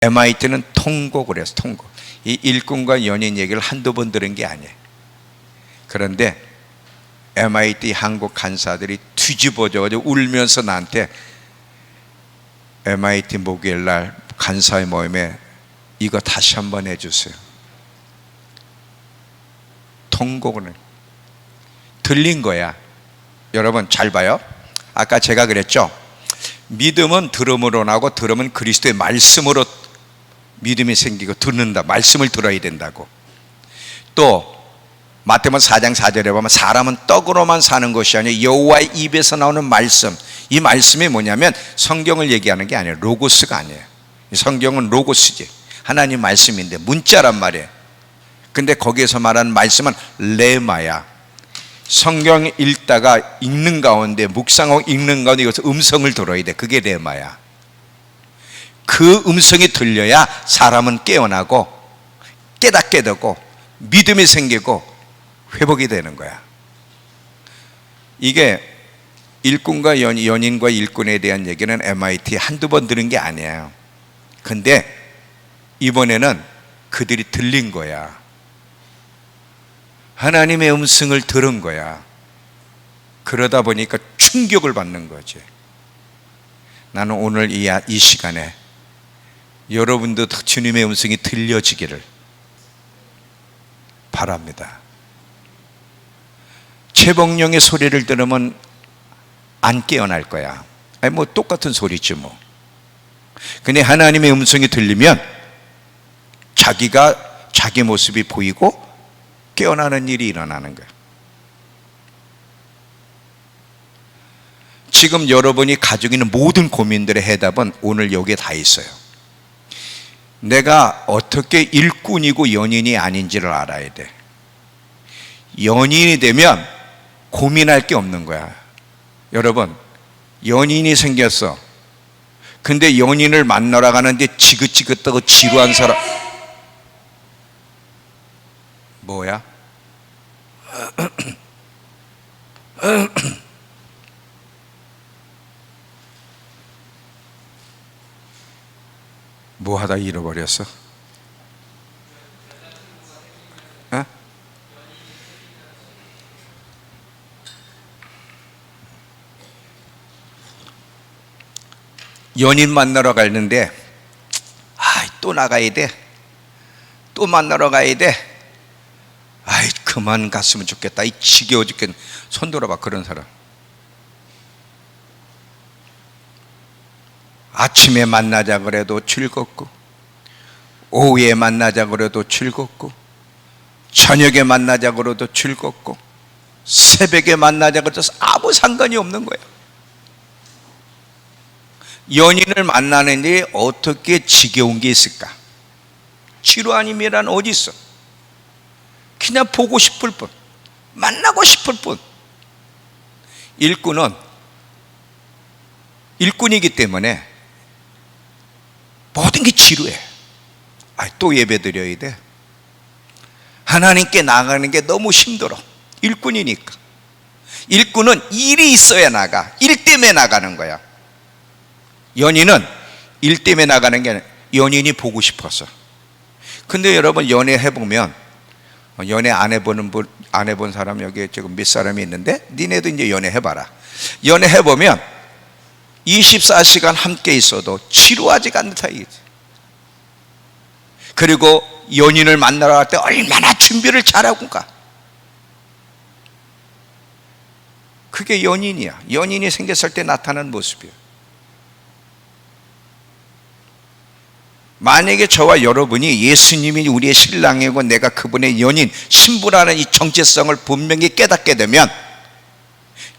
MIT는 통곡을 해서 통곡. 이 일꾼과 연인 얘기를 한두 번 들은 게 아니에요. 그런데 MIT 한국 간사들이 뒤집어져가지고 울면서 나한테 MIT 목요일날 간사의 모임에 이거 다시 한번 해주세요. 통곡을 들린 거야. 여러분 잘 봐요. 아까 제가 그랬죠. 믿음은 들음으로 나고 들음은 그리스도의 말씀으로 믿음이 생기고 듣는다. 말씀을 들어야 된다고. 또 마태복음 4장 4절에 보면 사람은 떡으로만 사는 것이 아니라 여호와의 입에서 나오는 말씀. 이 말씀이 뭐냐면 성경을 얘기하는 게 아니에요. 로고스가 아니에요. 성경은 로고스지. 하나님 말씀인데 문자란 말이에요. 근데 거기에서 말하는 말씀은 레마야. 성경 읽다가 읽는 가운데 묵상하고 읽는 가운데 이것을 음성을 들어야 돼. 그게 레마야. 그 음성이 들려야 사람은 깨어나고 깨닫게 되고 믿음이 생기고 회복이 되는 거야. 이게 일꾼과 연인과 일꾼에 대한 얘기는 MIT 한두 번 들은 게 아니에요. 근데 이번에는 그들이 들린 거야. 하나님의 음성을 들은 거야. 그러다 보니까 충격을 받는 거지. 나는 오늘 이 시간에 여러분도 주님의 음성이 들려지기를 바랍니다. 채복령의 소리를 들으면 안 깨어날 거야. 아니 뭐 똑같은 소리지 뭐. 근데 하나님의 음성이 들리면 자기가 자기 모습이 보이고 깨어나는 일이 일어나는 거야. 지금 여러분이 가지고 있는 모든 고민들의 해답은 오늘 여기에 다 있어요. 내가 어떻게 일꾼이고 연인이 아닌지를 알아야 돼. 연인이 되면 고민할 게 없는 거야. 여러분, 연인이 생겼어. 근데 연인을 만나러 가는데 지긋지긋하고 지루한 사람 뭐야? 뭐 하다 잃어버렸어? 어? 연인 만나러 가는데 또 나가야 돼. 또 만나러 가야 돼. 그만 갔으면 좋겠다. 지겨워 죽겠네. 손 들어봐. 그런 사람. 아침에 만나자 그래도 즐겁고 오후에 만나자 그래도 즐겁고 저녁에 만나자 그래도 즐겁고 새벽에 만나자 그래도 아무 상관이 없는 거예요. 연인을 만나는 일이 어떻게 지겨운 게 있을까? 지루한 힘이란 어디 있어? 그냥 보고 싶을 뿐, 만나고 싶을 뿐. 일꾼은 일꾼이기 때문에 모든 게 지루해. 또 예배 드려야 돼. 하나님께 나가는 게 너무 힘들어. 일꾼이니까. 일꾼은 일이 있어야 나가. 일 때문에 나가는 거야. 연인은 일 때문에 나가는 게 아니라 연인이 보고 싶어서. 근데 여러분 연애해보면, 연애 안 해본 사람 여기 지금 몇 사람이 있는데 니네도 이제 연애해봐라. 연애해보면 24시간 함께 있어도 지루하지가 않다 이거지. 그리고 연인을 만나러 갈 때 얼마나 준비를 잘하고 가. 그게 연인이야. 연인이 생겼을 때 나타나는 모습이야. 만약에 저와 여러분이 예수님이 우리의 신랑이고 내가 그분의 연인, 신부라는 이 정체성을 분명히 깨닫게 되면,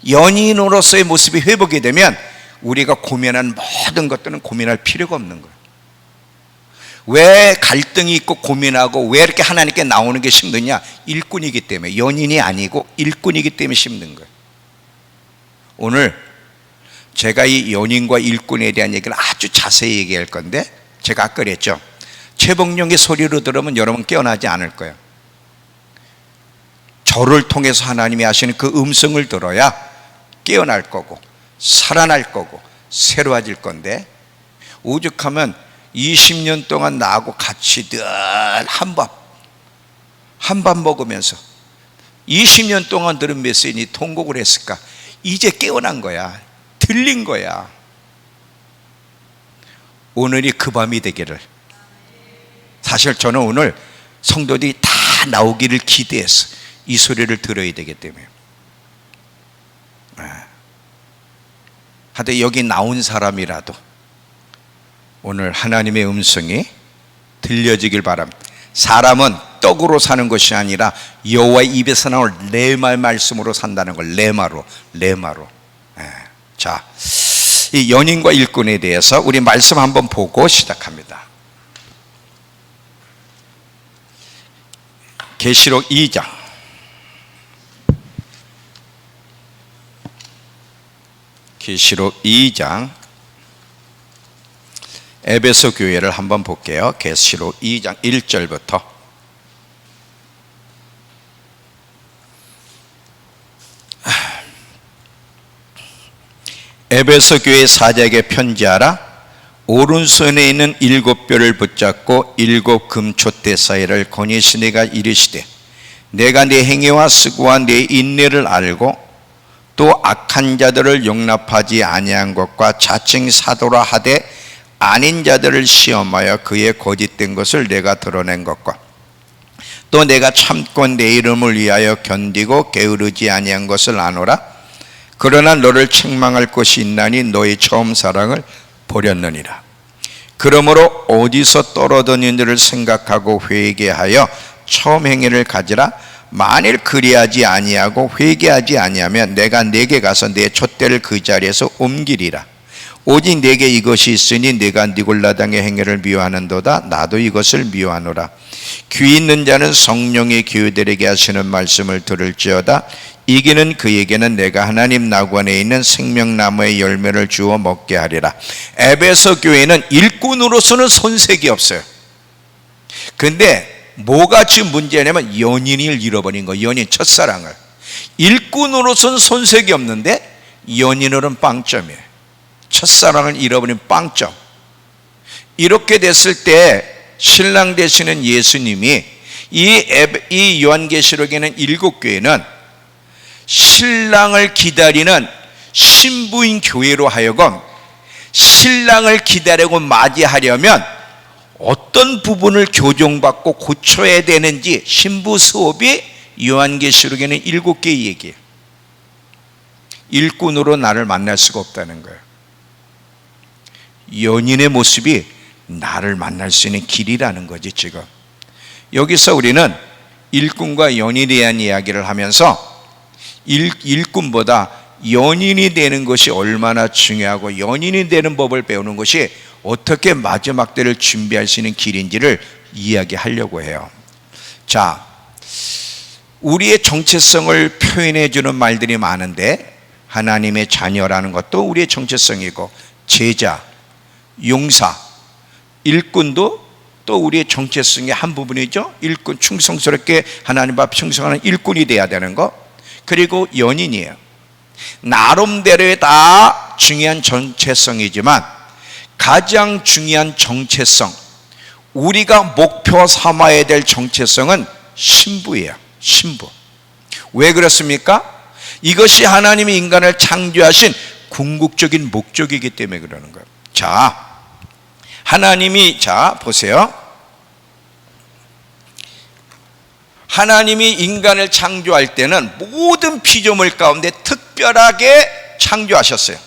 연인으로서의 모습이 회복이 되면 우리가 고민한 모든 것들은 고민할 필요가 없는 거예요. 왜 갈등이 있고 고민하고 왜 이렇게 하나님께 나오는 게 힘드냐? 일꾼이기 때문에. 연인이 아니고 일꾼이기 때문에 힘든 거예요. 오늘 제가 이 연인과 일꾼에 대한 얘기를 아주 자세히 얘기할 건데, 제가 아까 그랬죠. 채복령의 소리로 들으면 여러분 깨어나지 않을 거예요. 저를 통해서 하나님이 하시는 그 음성을 들어야 깨어날 거고 살아날 거고 새로워질 건데, 오죽하면 20년 동안 나하고 같이 늘 한밥 먹으면서 20년 동안 들은 메시지 통곡을 했을까? 이제 깨어난 거야. 들린 거야. 오늘이 그 밤이 되기를. 사실 저는 오늘 성도들이 다 나오기를 기대했어. 이 소리를 들어야 되기 때문에. 하여튼 여기 나온 사람이라도 오늘 하나님의 음성이 들려지길 바랍니다. 사람은 떡으로 사는 것이 아니라 여호와의 입에서 나올 레마 말씀으로 산다는 걸. 레마로. 자, 이 연인과 일꾼에 대해서 우리 말씀 한번 보고 시작합니다. 계시록 2장. 계시록 2장. 에베소 교회를 한번 볼게요. 계시록 2장 1절부터. 에베소 교회 사자에게 편지하라. 오른손에 있는 7뼈를 붙잡고 7 금촛대 사이를 거니시 내가 이르시되, 내가 네 행위와 수고와 네 인내를 알고 또 악한 자들을 용납하지 아니한 것과 자칭 사도라 하되 아닌 자들을 시험하여 그의 거짓된 것을 내가 드러낸 것과 또 내가 참고 내 이름을 위하여 견디고 게으르지 아니한 것을 아노라. 그러나 너를 책망할 것이 있나니 너의 처음 사랑을 버렸느니라. 그러므로 어디서 떨어졌는지를 생각하고 회개하여 처음 행위를 가지라. 만일 그리하지 아니하고 회개하지 아니하면 내가 네게 가서 내 촛대를 그 자리에서 옮기리라. 오직 내게 이것이 있으니 내가 니골라당의 행위를 미워하는도다. 나도 이것을 미워하노라. 귀 있는 자는 성령의 교회들에게 하시는 말씀을 들을지어다. 이기는 그에게는 내가 하나님 낙원에 있는 생명나무의 열매를 주어 먹게 하리라. 에베소 교회는 일꾼으로서는 손색이 없어요. 근데 뭐가 지금 문제냐면 연인을 잃어버린 거예요. 연인, 첫사랑을. 일꾼으로서는 손색이 없는데 연인으로는 빵점이에요. 첫사랑을 잃어버린 빵점. 이렇게 됐을 때 신랑 되시는 예수님이 이 요한계시록에는 7교회는 신랑을 기다리는 신부인 교회로 하여금 신랑을 기다리고 맞이하려면 어떤 부분을 교정받고 고쳐야 되는지 신부 수업이 요한계시록에는 7개의 얘기예요. 일꾼으로 나를 만날 수가 없다는 거예요. 연인의 모습이 나를 만날 수 있는 길이라는 거지. 지금 여기서 우리는 일꾼과 연인에 대한 이야기를 하면서 일꾼보다 연인이 되는 것이 얼마나 중요하고 연인이 되는 법을 배우는 것이 어떻게 마지막 때를 준비할 수 있는 길인지를 이야기하려고 해요. 자, 우리의 정체성을 표현해 주는 말들이 많은데 하나님의 자녀라는 것도 우리의 정체성이고 제자, 용사, 일꾼도 또 우리의 정체성의 한 부분이죠. 일꾼, 충성스럽게 하나님 앞 충성하는 일꾼이 돼야 되는 것. 그리고 연인이에요. 나름대로의 다 중요한 정체성이지만 가장 중요한 정체성, 우리가 목표 삼아야 될 정체성은 신부예요. 신부. 왜 그렇습니까? 이것이 하나님이 인간을 창조하신 궁극적인 목적이기 때문에 그러는 거예요. 자, 하나님이, 자 보세요. 하나님이 인간을 창조할 때는 모든 피조물 가운데 특별하게 창조하셨어요.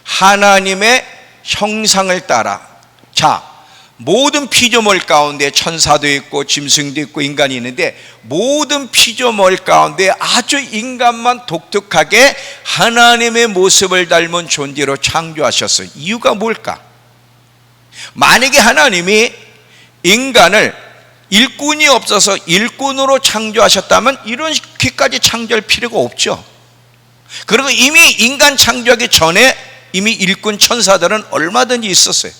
하나님의 형상을 따라. 자, 모든 피조물 가운데 천사도 있고 짐승도 있고 인간이 있는데 모든 피조물 가운데 아주 인간만 독특하게 하나님의 모습을 닮은 존재로 창조하셨어요. 이유가 뭘까? 만약에 하나님이 인간을 일꾼이 없어서 일꾼으로 창조하셨다면 이렇게까지 창조할 필요가 없죠. 그리고 이미 인간 창조하기 전에 이미 일꾼 천사들은 얼마든지 있었어요.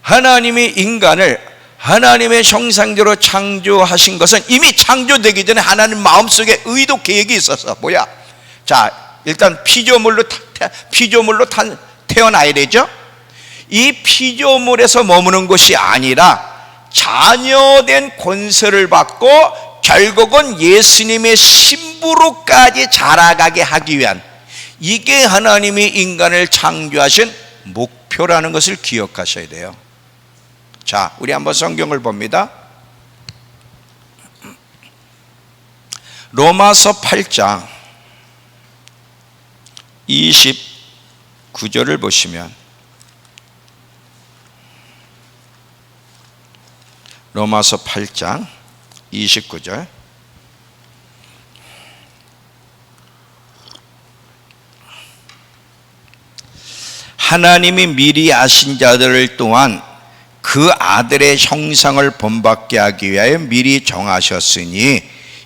하나님이 인간을 하나님의 형상대로 창조하신 것은 이미 창조되기 전에 하나님 마음속에 의도 계획이 있었어. 뭐야? 자, 일단 피조물로 태어나야 되죠. 이 피조물에서 머무는 것이 아니라 자녀된 권세를 받고 결국은 예수님의 신부로까지 자라가게 하기 위한, 이게 하나님이 인간을 창조하신 목표라는 것을 기억하셔야 돼요. 자, 우리 한번 성경을 봅니다. 로마서 8장 29절을 보시면, 로마서 8장 29절, 하나님이 미리 아신 자들을 또한 그 아들의 형상을 본받게 하기 위하여 미리 정하셨으니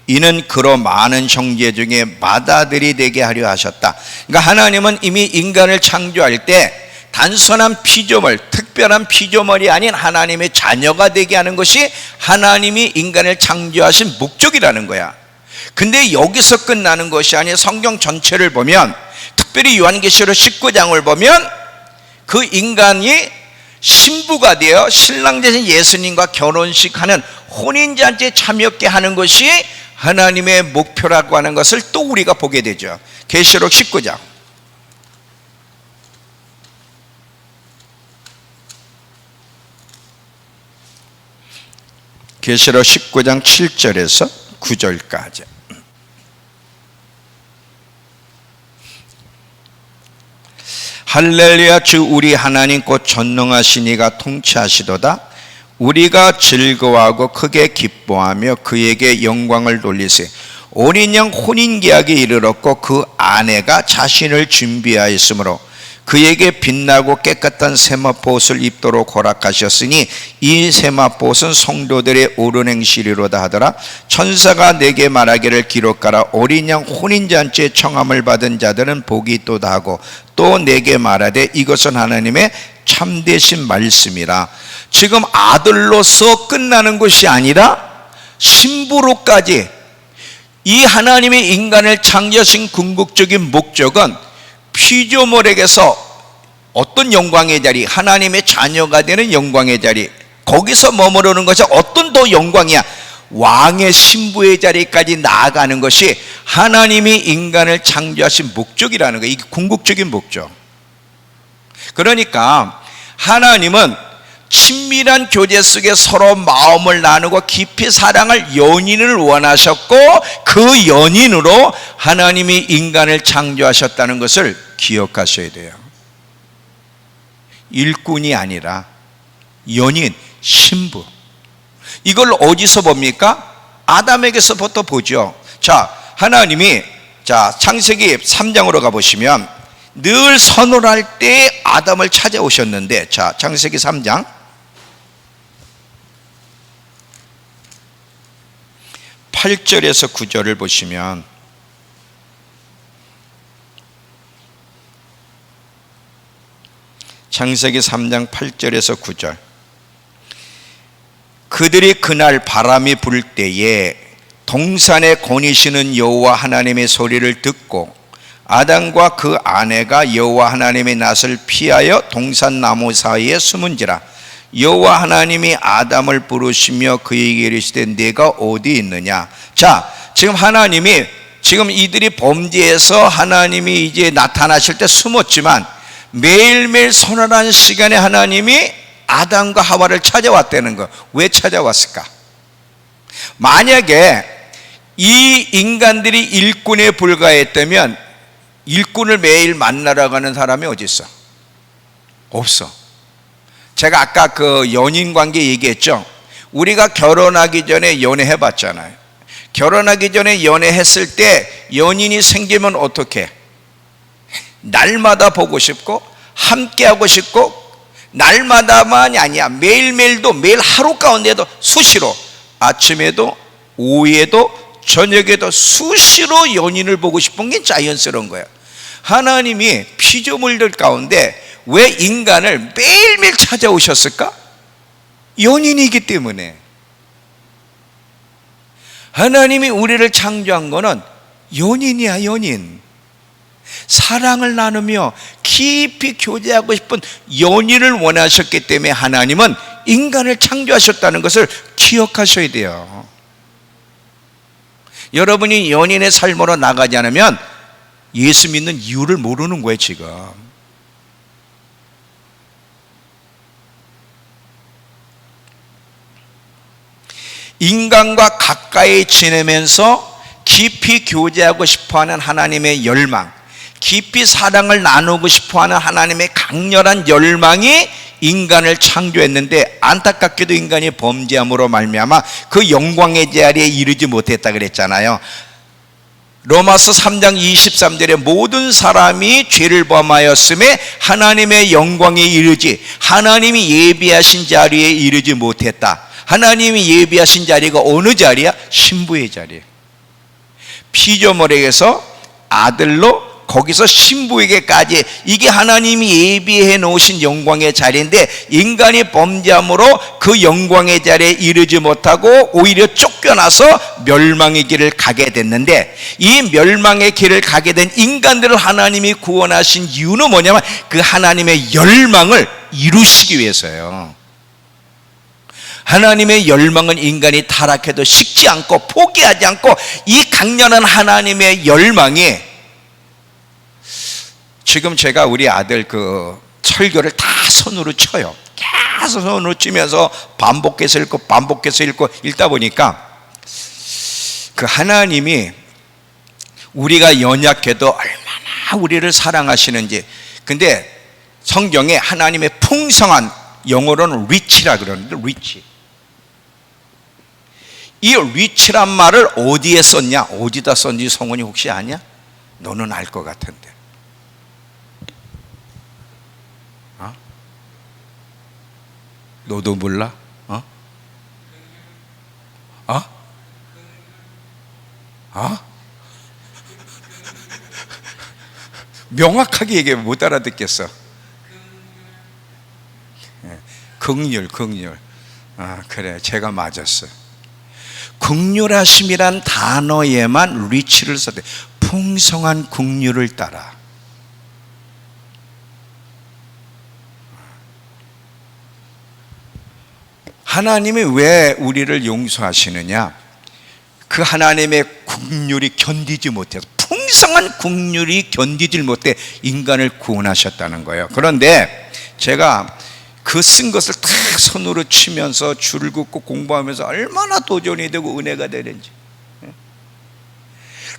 이는 그로 많은 형제 중에 맏아들이 되게 하려 하셨다. 그러니까 하나님은 이미 인간을 창조할 때 단순한 피조물, 특별한 피조물이 아닌 하나님의 자녀가 되게 하는 것이 하나님이 인간을 창조하신 목적이라는 거야. 근데 여기서 끝나는 것이 아니라 성경 전체를 보면, 특별히 요한계시록 19장을 보면 그 인간이 신부가 되어 신랑 되신 예수님과 결혼식하는 혼인잔치에 참여하게 하는 것이 하나님의 목표라고 하는 것을 또 우리가 보게 되죠. 계시록 19장 계시록 19장 7절에서 9절까지. 할렐루야, 주 우리 하나님 곧 전능하신 이가 통치하시도다. 우리가 즐거워하고 크게 기뻐하며 그에게 영광을 돌리세. 어린 양 혼인계약에 이르렀고 그 아내가 자신을 준비하였으므로 그에게 빛나고 깨끗한 세마포옷을 입도록 허락하셨으니 이 세마포옷은 성도들의 옳은 행실이로다 하더라. 천사가 내게 말하기를 기록하라. 어린 양 혼인잔치에 청함을 받은 자들은 복이 있도다 하고 또 내게 말하되 이것은 하나님의 참되신 말씀이라. 지금 아들로서 끝나는 것이 아니라 신부로까지, 이 하나님의 인간을 창조하신 궁극적인 목적은 피조물에게서 어떤 영광의 자리, 하나님의 자녀가 되는 영광의 자리, 거기서 머무르는 것이 어떤 더 영광이야, 왕의 신부의 자리까지 나아가는 것이 하나님이 인간을 창조하신 목적이라는 거예요. 이게 궁극적인 목적. 그러니까 하나님은 친밀한 교제 속에 서로 마음을 나누고 깊이 사랑할 연인을 원하셨고 그 연인으로 하나님이 인간을 창조하셨다는 것을 기억하셔야 돼요. 일꾼이 아니라 연인, 신부. 이걸 어디서 봅니까? 아담에게서부터 보죠. 자, 하나님이, 자, 창세기 3장으로 가보시면 늘 선언할 때 아담을 찾아오셨는데, 자, 창세기 3장 8절에서 9절을 보시면, 창세기 3장 8절에서 9절, 그들이 그날 바람이 불 때에 동산에 거니시는 여호와 하나님의 소리를 듣고 아담과 그 아내가 여호와 하나님의 낯을 피하여 동산 나무 사이에 숨은지라. 여호와 하나님이 아담을 부르시며 그에게 이르시되 네가 어디 있느냐. 자, 지금 하나님이, 지금 이들이 범죄해서 하나님이 이제 나타나실 때 숨었지만 매일매일 서늘한 시간에 하나님이 아담과 하와를 찾아왔다는 거. 왜 찾아왔을까? 만약에 이 인간들이 일꾼에 불과했다면 일꾼을 매일 만나러 가는 사람이 어디 있어? 없어. 제가 아까 그 연인 관계 얘기했죠. 우리가 결혼하기 전에 연애해 봤잖아요. 결혼하기 전에 연애했을 때 연인이 생기면 어떻게? 날마다 보고 싶고 함께 하고 싶고, 날마다만이 아니야, 매일매일도, 매일 하루 가운데도 수시로, 아침에도 오후에도 저녁에도 수시로 연인을 보고 싶은 게 자연스러운 거야. 하나님이 피조물들 가운데 왜 인간을 매일매일 찾아오셨을까? 연인이기 때문에. 하나님이 우리를 창조한 거는 연인이야, 연인. 사랑을 나누며 깊이 교제하고 싶은 연인을 원하셨기 때문에 하나님은 인간을 창조하셨다는 것을 기억하셔야 돼요. 여러분이 연인의 삶으로 나가지 않으면 예수 믿는 이유를 모르는 거예요, 지금. 인간과 가까이 지내면서 깊이 교제하고 싶어하는 하나님의 열망, 깊이 사랑을 나누고 싶어하는 하나님의 강렬한 열망이 인간을 창조했는데, 안타깝게도 인간이 범죄함으로 말미암아 그 영광의 자리에 이르지 못했다 그랬잖아요. 로마서 3장 23절에 모든 사람이 죄를 범하였음에 하나님의 영광에 이르지, 하나님이 예비하신 자리에 이르지 못했다. 하나님이 예비하신 자리가 어느 자리야? 신부의 자리예요. 피조물에게서 아들로, 거기서 신부에게까지, 이게 하나님이 예비해 놓으신 영광의 자리인데, 인간이 범죄함으로 그 영광의 자리에 이르지 못하고 오히려 쫓겨나서 멸망의 길을 가게 됐는데, 이 멸망의 길을 가게 된 인간들을 하나님이 구원하신 이유는 뭐냐면 그 하나님의 열망을 이루시기 위해서예요. 하나님의 열망은 인간이 타락해도 식지 않고 포기하지 않고, 이 강렬한 하나님의 열망이, 지금 제가 우리 아들 그 설교를 다 손으로 쳐요. 계속 손으로 치면서 반복해서 읽고 반복해서 읽고 읽다 보니까 그 하나님이 우리가 연약해도 얼마나 우리를 사랑하시는지. 근데 성경에 하나님의 풍성한, 영어로는 리치라 그러는데, 리치, 이 리치란 말을 어디에 썼냐, 어디다 썼는지 성원이 혹시 아냐? 너는 알 것 같은데. 너도 몰라? 명확하게 얘기해, 못 알아듣겠어. 긍휼. 그래, 제가 맞았어. 긍휼하심이란 단어에만 리치를 썼대. 풍성한 긍휼을 따라. 하나님이 왜 우리를 용서하시느냐? 그 하나님의 긍휼이 견디지 못해서, 풍성한 긍휼이 견디질 못해 인간을 구원하셨다는 거예요. 그런데 제가 그 쓴 것을 다 손으로 치면서 줄 긋고 공부하면서 얼마나 도전이 되고 은혜가 되는지,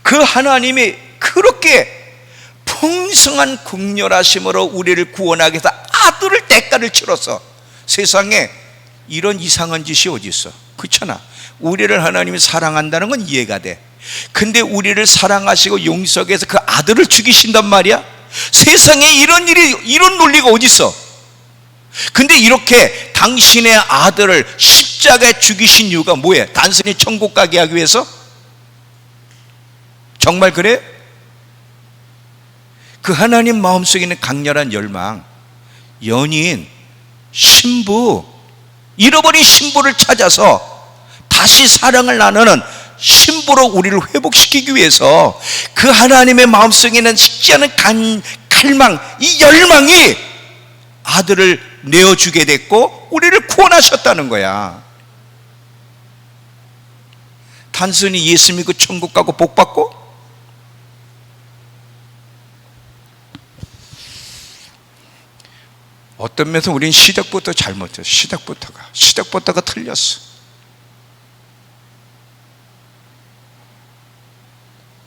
그 하나님이 그렇게 풍성한 긍휼하심으로 우리를 구원하기 위해서 아들을 대가를 치러서, 세상에 이런 이상한 짓이 어디 있어? 그렇잖아. 우리를 하나님이 사랑한다는 건 이해가 돼. 근데 우리를 사랑하시고 용서해서 그 아들을 죽이신단 말이야? 세상에 이런 일이, 이런 논리가 어디 있어? 근데 이렇게 당신의 아들을 십자가에 죽이신 이유가 뭐예요? 단순히 천국 가게 하기 위해서? 정말 그래? 그 하나님 마음속에 있는 강렬한 열망, 연인, 신부, 잃어버린 신부를 찾아서 다시 사랑을 나누는 신부로 우리를 회복시키기 위해서 그 하나님의 마음속에 있는 식지 않은 갈망, 이 열망이 아들을 내어주게 됐고 우리를 구원하셨다는 거야. 단순히 예수 믿고 천국 가고 복 받고? 어떤 면에서 우리는 시작부터 잘못했어. 시작부터가 틀렸어.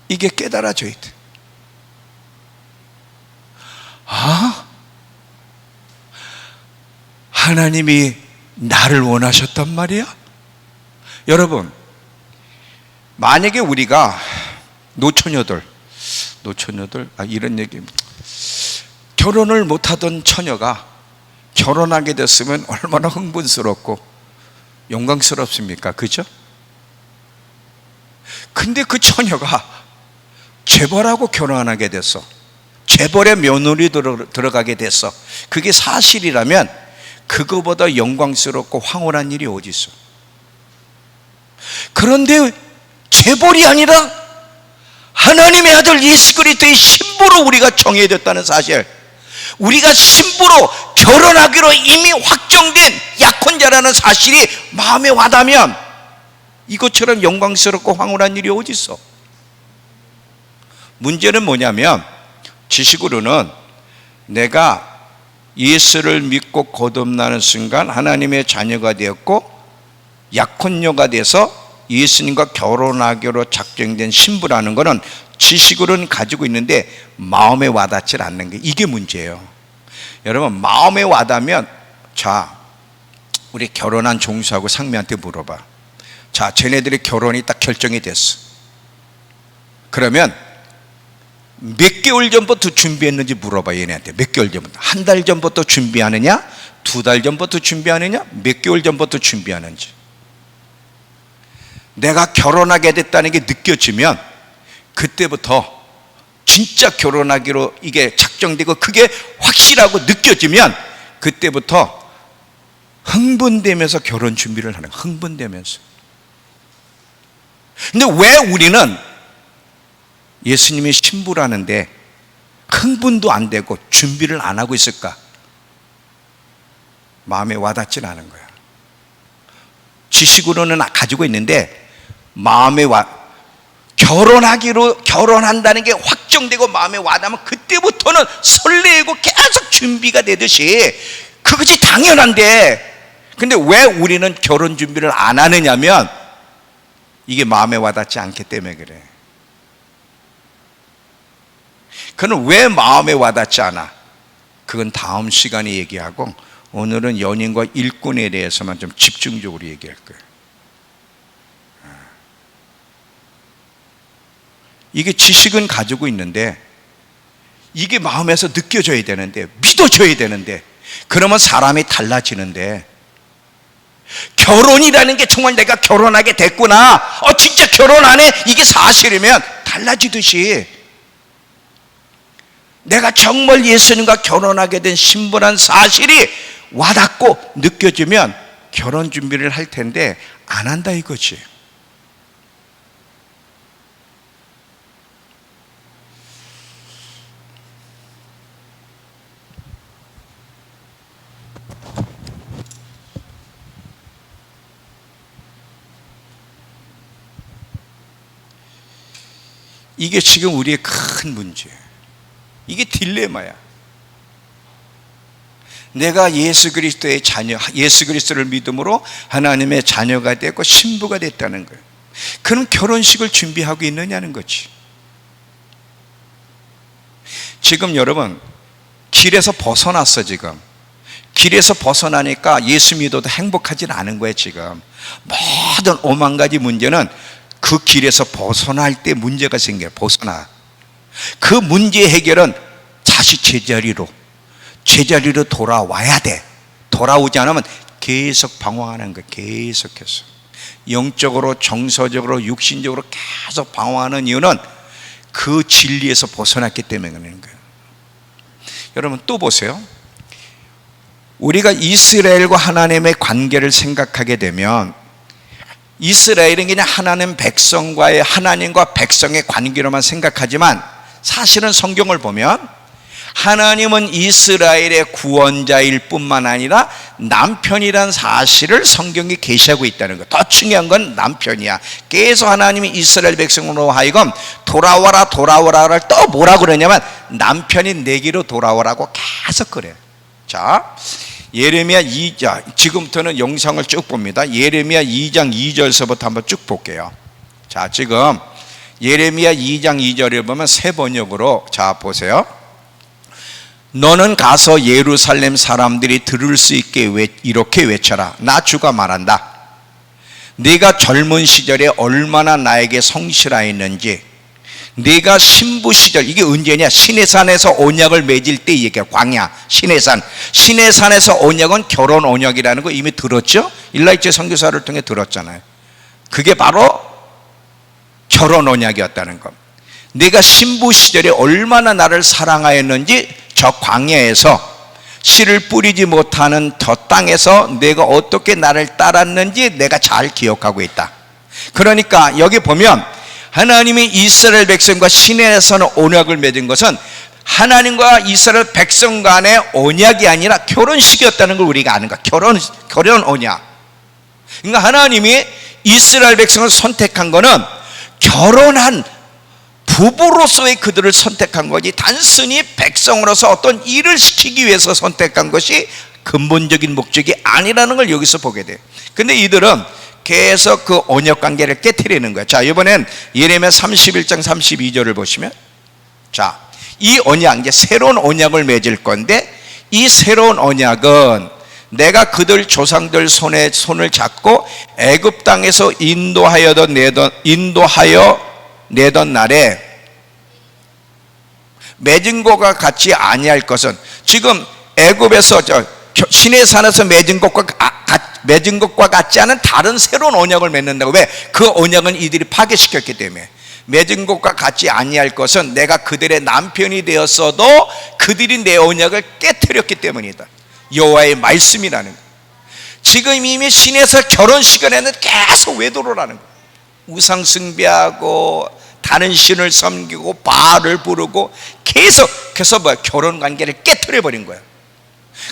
이게 깨달아져야 돼. 하나님이 나를 원하셨단 말이야? 여러분, 만약에 우리가 노처녀들 이런 얘기, 결혼을 못하던 처녀가 결혼하게 됐으면 얼마나 흥분스럽고 영광스럽습니까? 그죠? 근데 그 처녀가 재벌하고 결혼하게 됐어. 재벌의 며느리 들어가게 됐어. 그게 사실이라면 그거보다 영광스럽고 황홀한 일이 어디 있어? 그런데 재벌이 아니라 하나님의 아들 예수 그리스도의 신부로 우리가 정해졌다는 사실, 우리가 신부로 결혼하기로 이미 확정된 약혼자라는 사실이 마음에 와닿으면 이것처럼 영광스럽고 황홀한 일이 어디 있어? 문제는 뭐냐면 지식으로는 내가 예수를 믿고 거듭나는 순간 하나님의 자녀가 되었고 약혼녀가 돼서 예수님과 결혼하기로 작정된 신부라는 것은 지식으로는 가지고 있는데 마음에 와닿지 않는 게 이게 문제예요. 여러분, 마음에 와닿으면 자, 우리 결혼한 종수하고 상미한테 물어봐. 자, 쟤네들의 결혼이 딱 결정이 됐어. 그러면 몇 개월 전부터 준비했는지 물어봐. 얘네한테 몇 개월 전부터. 한 달 전부터 준비하느냐, 2달 전부터 준비하느냐, 몇 개월 전부터 준비하는지. 내가 결혼하게 됐다는 게 느껴지면 그때부터 진짜 결혼하기로 이게 작정되고 그게 확실하고 느껴지면 그때부터 흥분되면서 결혼 준비를 하는 거예요. 흥분되면서. 근데 왜 우리는 예수님이 신부라는데 흥분도 안 되고 준비를 안 하고 있을까? 마음에 와닿지는 않은 거야. 지식으로는 가지고 있는데 마음에 결혼한다는 게 확정되고 마음에 와닿으면 그때부터는 설레고 계속 준비가 되듯이 그것이 당연한데, 근데 왜 우리는 결혼 준비를 안 하느냐면 이게 마음에 와닿지 않기 때문에 그래. 그는 왜 마음에 와닿지 않아? 그건 다음 시간에 얘기하고 오늘은 연인과 일꾼에 대해서만 좀 집중적으로 얘기할 거예요. 이게 지식은 가지고 있는데 이게 마음에서 느껴져야 되는데, 믿어져야 되는데, 그러면 사람이 달라지는데, 결혼이라는 게 정말 내가 결혼하게 됐구나, 진짜 결혼 안 해, 이게 사실이면 달라지듯이 내가 정말 예수님과 결혼하게 된 신부란 사실이 와닿고 느껴지면 결혼 준비를 할 텐데 안 한다 이거지. 이게 지금 우리의 큰 문제예요. 이게 딜레마야. 내가 예수 그리스도의 자녀, 예수 그리스도를 믿음으로 하나님의 자녀가 됐고 신부가 됐다는 거예요. 그럼 결혼식을 준비하고 있느냐는 거지. 지금 여러분 길에서 벗어났어. 지금 길에서 벗어나니까 예수 믿어도 행복하진 않은 거예요. 지금 모든 5만 가지 문제는 그 길에서 벗어날 때 문제가 생겨요. 벗어나. 그 문제 해결은 다시 제자리로 돌아와야 돼. 돌아오지 않으면 계속 방황하는 거예요. 계속해서 영적으로, 정서적으로, 육신적으로 계속 방황하는 이유는 그 진리에서 벗어났기 때문에 그러는 거예요. 여러분 또 보세요. 우리가 이스라엘과 하나님의 관계를 생각하게 되면 이스라엘은 그냥 하나님과 백성의 관계로만 생각하지만 사실은 성경을 보면 하나님은 이스라엘의 구원자일 뿐만 아니라 남편이란 사실을 성경에 계시하고 있다는 것. 더 중요한 건 남편이야. 계속 하나님이 이스라엘 백성으로 하여금 돌아와라를 또 뭐라고 그러냐면 남편이 내게로 돌아오라고 계속 그래. 자, 예레미야 2장, 지금부터는 영상을 쭉 봅니다. 예레미야 2장 2절서부터 한번 쭉 볼게요. 자, 지금 예레미야 2장 2절에 보면 새 번역으로, 자 보세요. 너는 가서 예루살렘 사람들이 들을 수 있게 이렇게 외쳐라. 나 주가 말한다. 네가 젊은 시절에 얼마나 나에게 성실하였는지, 네가 신부 시절, 이게 언제냐? 시내산에서 언약을 맺을 때 얘기야. 광야, 시내산에서 언약은 결혼 언약이라는 거 이미 들었죠? 일라이트 선교사를 통해 들었잖아요. 그게 바로 결혼 언약이었다는 것. 네가 신부 시절에 얼마나 나를 사랑하였는지 저 광야에서 씨를 뿌리지 못하는 저 땅에서 내가 어떻게 나를 따랐는지 내가 잘 기억하고 있다. 그러니까 여기 보면 하나님이 이스라엘 백성과 시내에서는 언약을 맺은 것은 하나님과 이스라엘 백성 간의 언약이 아니라 결혼식이었다는 걸 우리가 아는 거야. 결혼 언약. 그러니까 하나님이 이스라엘 백성을 선택한 거는 결혼한 부부로서의 그들을 선택한 거지, 단순히 백성으로서 어떤 일을 시키기 위해서 선택한 것이 근본적인 목적이 아니라는 걸 여기서 보게 돼요. 근데 이들은 계속 그 언약 관계를 깨트리는 거예요. 자, 이번엔 예레미야 31장 32절을 보시면, 자, 이 언약, 이제 새로운 언약을 맺을 건데, 이 새로운 언약은 내가 그들 조상들 손에 손을 잡고 애굽 땅에서 인도하여 내던 날에 맺은 것과 같지 아니할 것은, 지금 애굽에서 시내 산에서 맺은 것과 같지 않은 다른 새로운 언약을 맺는다고. 왜? 그 언약은 이들이 파괴시켰기 때문에. 맺은 것과 같지 아니할 것은 내가 그들의 남편이 되었어도 그들이 내 언약을 깨뜨렸기 때문이다. 여호와의 말씀이라는 거예요. 지금 이미 시내에서 결혼 시간에는 계속 외도를 하는 거예요. 우상 숭배하고 다른 신을 섬기고 바알을 부르고 계속해서 결혼 관계를 깨뜨려 버린 거예요.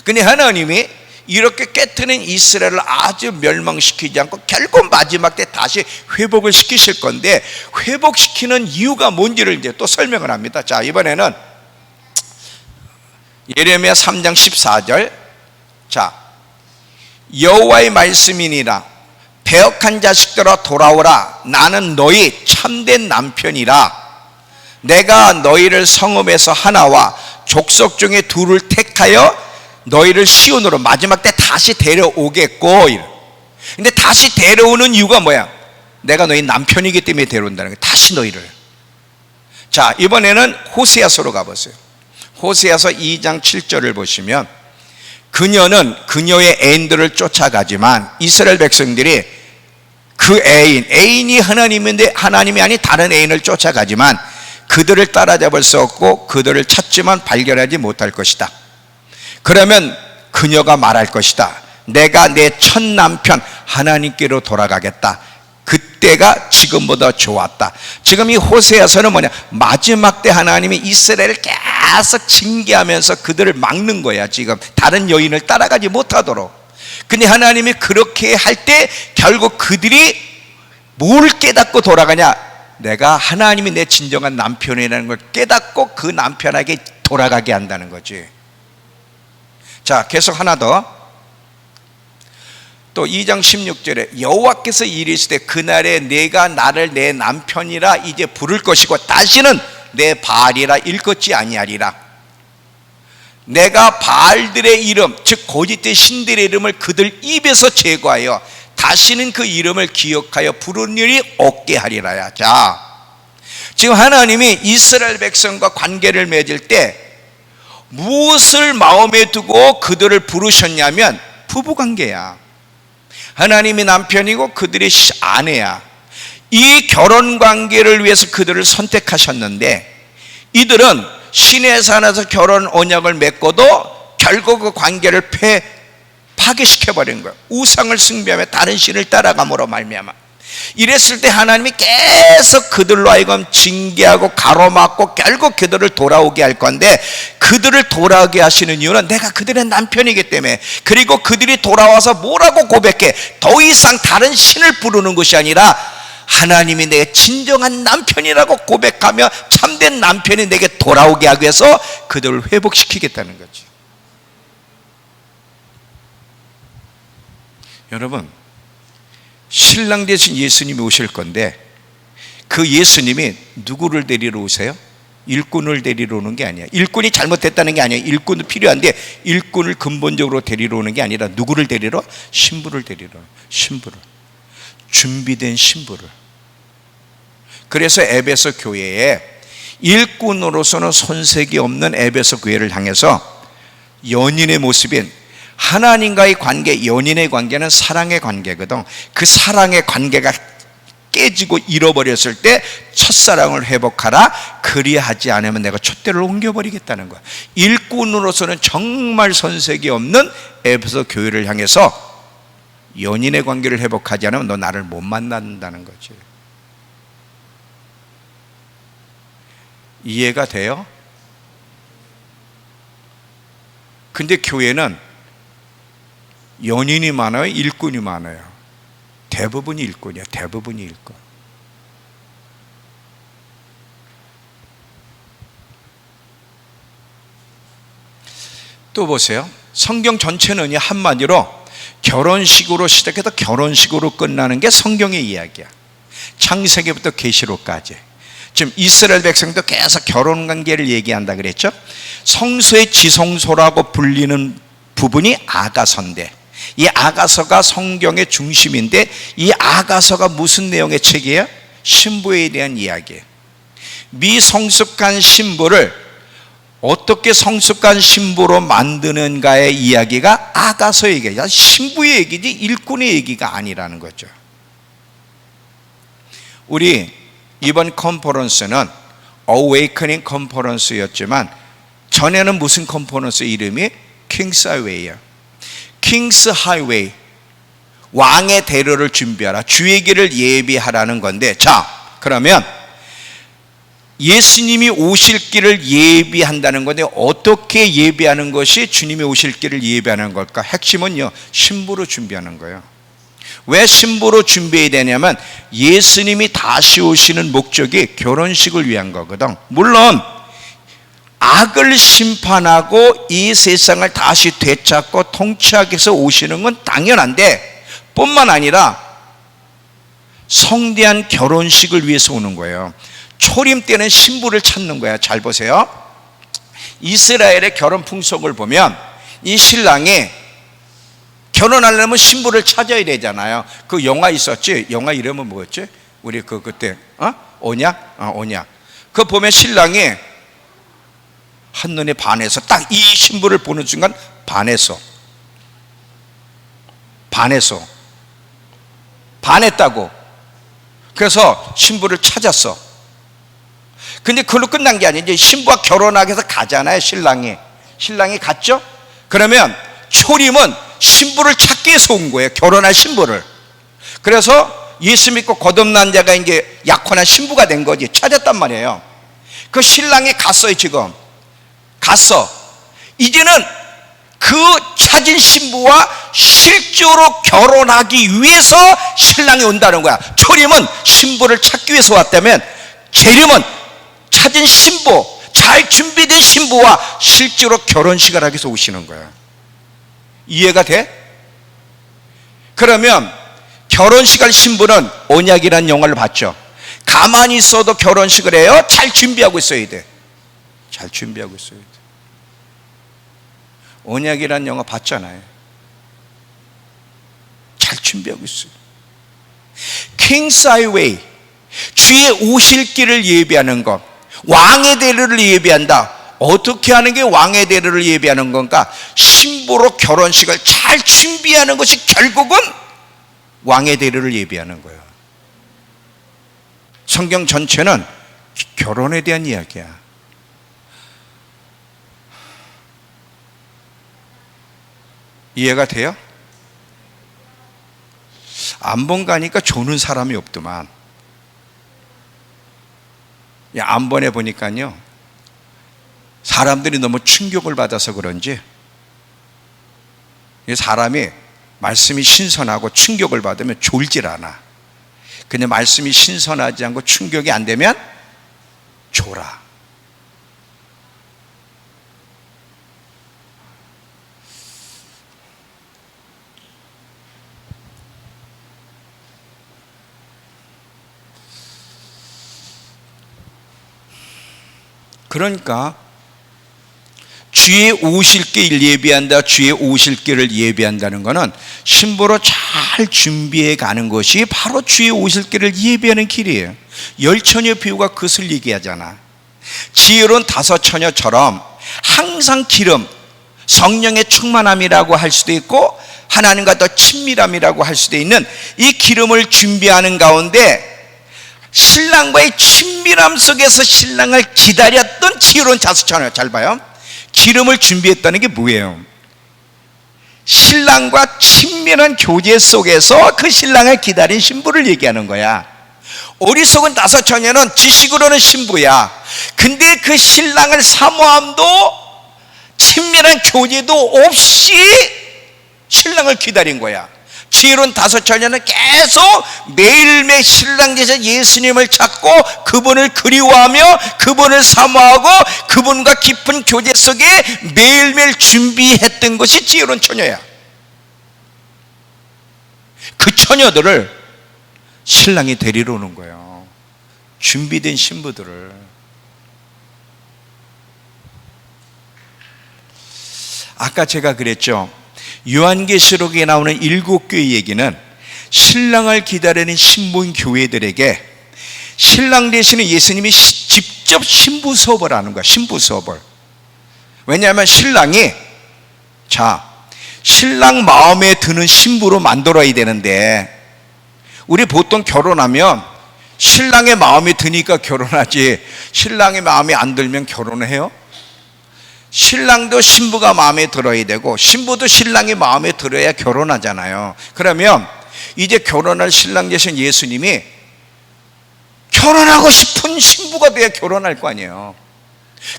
근데 하나님이 이렇게 깨트린 이스라엘을 아주 멸망시키지 않고 결국 마지막 때 다시 회복을 시키실 건데, 회복시키는 이유가 뭔지를 이제 또 설명을 합니다. 자, 이번에는 예레미야 3장 14절. 자, 여호와의 말씀이니라. 배역한 자식들아 돌아오라. 나는 너희 참된 남편이라. 내가 너희를 성읍에서 하나와 족속 중에 둘을 택하여 너희를 시온으로 마지막 때 다시 데려오겠고. 근데 다시 데려오는 이유가 뭐야? 내가 너희 남편이기 때문에 데려온다는 거야. 다시 너희를. 자, 이번에는 호세아서로 가보세요. 호세아서 2장 7절을 보시면, 그녀는 그녀의 애인들을 쫓아가지만 이스라엘 백성들이 그 애인이 하나님인데 하나님이 아닌 다른 애인을 쫓아가지만 그들을 따라잡을 수 없고 그들을 찾지만 발견하지 못할 것이다. 그러면 그녀가 말할 것이다. 내가 내 첫 남편 하나님께로 돌아가겠다. 그때가 지금보다 좋았다. 지금 이 호세아서는 뭐냐? 마지막 때 하나님이 이스라엘을 계속 징계하면서 그들을 막는 거야. 지금 다른 여인을 따라가지 못하도록. 근데 하나님이 그렇게 할 때 결국 그들이 뭘 깨닫고 돌아가냐? 내가 하나님이 내 진정한 남편이라는 걸 깨닫고 그 남편에게 돌아가게 한다는 거지. 자, 계속 하나 더. 또 2장 16절에 여호와께서 이르시되 그날에 내가 나를 내 남편이라 이제 부를 것이고 다시는 내 바알이라 일컫지 아니하리라. 내가 바알들의 이름, 즉 거짓된 신들의 이름을 그들 입에서 제거하여 다시는 그 이름을 기억하여 부르는 일이 없게 하리라야. 자, 지금 하나님이 이스라엘 백성과 관계를 맺을 때 무엇을 마음에 두고 그들을 부르셨냐면 부부관계야. 하나님이 남편이고 그들이 아내야. 이 결혼관계를 위해서 그들을 선택하셨는데, 이들은 시내산에서 결혼 언약을 맺고도 결국 그 관계를 파괴시켜버린 거야. 우상을 숭배하며 다른 신을 따라감으로 말미암아. 이랬을 때 하나님이 계속 그들로 하여금 징계하고 가로막고 결국 그들을 돌아오게 할 건데, 그들을 돌아오게 하시는 이유는 내가 그들의 남편이기 때문에. 그리고 그들이 돌아와서 뭐라고 고백해? 더 이상 다른 신을 부르는 것이 아니라 하나님이 내 진정한 남편이라고 고백하며 참된 남편이 내게 돌아오게 하기 위해서 그들을 회복시키겠다는 거지. 여러분, 신랑 대신 예수님이 오실 건데 그 예수님이 누구를 데리러 오세요? 일꾼을 데리러 오는 게 아니야. 일꾼이 잘못됐다는 게 아니야. 일꾼도 필요한데 일꾼을 근본적으로 데리러 오는 게 아니라 누구를 데리러? 신부를 데리러. 신부를. 준비된 신부를. 그래서 에베소 교회에 일꾼으로서는 손색이 없는 에베소 교회를 향해서 연인의 모습인 하나님과의 관계, 연인의 관계는 사랑의 관계거든. 그 사랑의 관계가 깨지고 잃어버렸을 때 첫사랑을 회복하라. 그리하지 않으면 내가 촛대를 옮겨버리겠다는 거야. 일꾼으로서는 정말 손색이 없는 에베소 교회를 향해서 연인의 관계를 회복하지 않으면 너 나를 못 만난다는 거지. 이해가 돼요? 근데 교회는 연인이 많아요, 일꾼이 많아요? 대부분이 일꾼이야. 대부분이 일꾼. 또 보세요. 성경 전체는 한마디로 결혼식으로 시작해서 결혼식으로 끝나는 게 성경의 이야기야. 창세기부터 계시록까지. 지금 이스라엘 백성도 계속 결혼관계를 얘기한다 그랬죠. 성소의 지성소라고 불리는 부분이 아가서인데, 이 아가서가 성경의 중심인데, 이 아가서가 무슨 내용의 책이에요? 신부에 대한 이야기예요. 미성숙한 신부를 어떻게 성숙한 신부로 만드는가의 이야기가 아가서 얘기야. 신부의 얘기지 일꾼의 얘기가 아니라는 거죠. 우리 이번 컨퍼런스는 어웨이커닝 컨퍼런스였지만 전에는 무슨 컨퍼런스 이름이? 킹스 하이웨이예요. 킹스 하이웨이, 왕의 대로를 준비하라, 주의 길을 예비하라는 건데, 자 그러면 예수님이 오실 길을 예비한다는 건데, 어떻게 예비하는 것이 주님이 오실 길을 예비하는 걸까? 핵심은요, 신부로 준비하는 거예요. 왜 신부로 준비해야 되냐면, 예수님이 다시 오시는 목적이 결혼식을 위한 거거든. 물론 악을 심판하고 이 세상을 다시 되찾고 통치하기 위해서 오시는 건 당연한데, 뿐만 아니라 성대한 결혼식을 위해서 오는 거예요. 초림 때는 신부를 찾는 거야. 잘 보세요. 이스라엘의 결혼 풍속을 보면 이 신랑이 결혼하려면 신부를 찾아야 되잖아요. 그 영화 있었지? 영화 이름은 뭐였지? 우리 그때 언약? 언약. 그거 보면 신랑이 한눈에 반해서 딱 이 신부를 보는 순간 반했다고. 그래서 신부를 찾았어. 근데 그걸로 끝난 게 아니에요. 이제 신부가 결혼하기 위해서 가잖아요. 신랑이 갔죠? 그러면 초림은 신부를 찾기 위해서 온 거예요. 결혼할 신부를. 그래서 예수 믿고 거듭난 자가 이제 약혼한 신부가 된 거지. 찾았단 말이에요. 그 신랑이 갔어요. 지금 갔어. 이제는 그 찾은 신부와 실제로 결혼하기 위해서 신랑이 온다는 거야. 초림은 신부를 찾기 위해서 왔다면, 재림은 찾은 신부, 잘 준비된 신부와 실제로 결혼식을 하기 위해서 오시는 거야. 이해가 돼? 그러면 결혼식 할 신부는 언약이라는 영화를 봤죠. 가만히 있어도 결혼식을 해요? 잘 준비하고 있어야 돼. 잘 준비하고 있어야 돼. 언약이라는 영화 봤잖아요. 잘 준비하고 있어요. 킹스 하이웨이, 주의 오실 길을 예비하는 것, 왕의 대로를 예비한다. 어떻게 하는 게 왕의 대로를 예비하는 건가? 신부로 결혼식을 잘 준비하는 것이 결국은 왕의 대로를 예비하는 거예요. 성경 전체는 결혼에 대한 이야기야. 이해가 돼요? 안번 가니까 조는 사람이 없더만. 안번에 보니까요, 사람들이 너무 충격을 받아서 그런지 사람이 말씀이 신선하고 충격을 받으면 졸질 않아. 근데 말씀이 신선하지 않고 충격이 안 되면 졸아. 그러니까 주의 오실 길 예비한다, 주의 오실 길을 예비한다는 것은 신부로 잘 준비해 가는 것이 바로 주의 오실 길을 예비하는 길이에요. 열처녀 비유가 그것을 얘기하잖아. 지혜로운 다섯 처녀처럼 항상 기름, 성령의 충만함이라고 할 수도 있고 하나님과 더 친밀함이라고 할 수도 있는 이 기름을 준비하는 가운데 신랑과의 친밀함 속에서 신랑을 기다렸던 지혜로운 다섯 처녀, 잘 봐요. 기름을 준비했다는 게 뭐예요? 신랑과 친밀한 교제 속에서 그 신랑을 기다린 신부를 얘기하는 거야. 어리석은 다섯 처녀는 지식으로는 신부야. 근데 그 신랑을 사모함도 친밀한 특별한 교제도 없이 신랑을 기다린 거야. 지혜로운 다섯 처녀는 계속 매일매일 신랑제자 예수님을 찾고 그분을 그리워하며 그분을 사모하고 그분과 깊은 교제 속에 매일매일 준비했던 것이 지혜로운 처녀야. 그 처녀들을 신랑이 데리러 오는 거예요. 준비된 신부들을. 아까 제가 그랬죠. 요한계시록에 나오는 7교회 얘기는 신랑을 기다리는 신부인 교회들에게 신랑 되시는 예수님이 직접 신부 수업을 하는 거야. 신부 수업을. 왜냐하면 신랑이 신랑 마음에 드는 신부로 만들어야 되는데, 우리 보통 결혼하면 신랑의 마음에 드니까 결혼하지 신랑의 마음에 안 들면 결혼을 해요? 신랑도 신부가 마음에 들어야 되고 신부도 신랑이 마음에 들어야 결혼하잖아요. 그러면 이제 결혼할 신랑 되신 예수님이 결혼하고 싶은 신부가 돼야 결혼할 거 아니에요.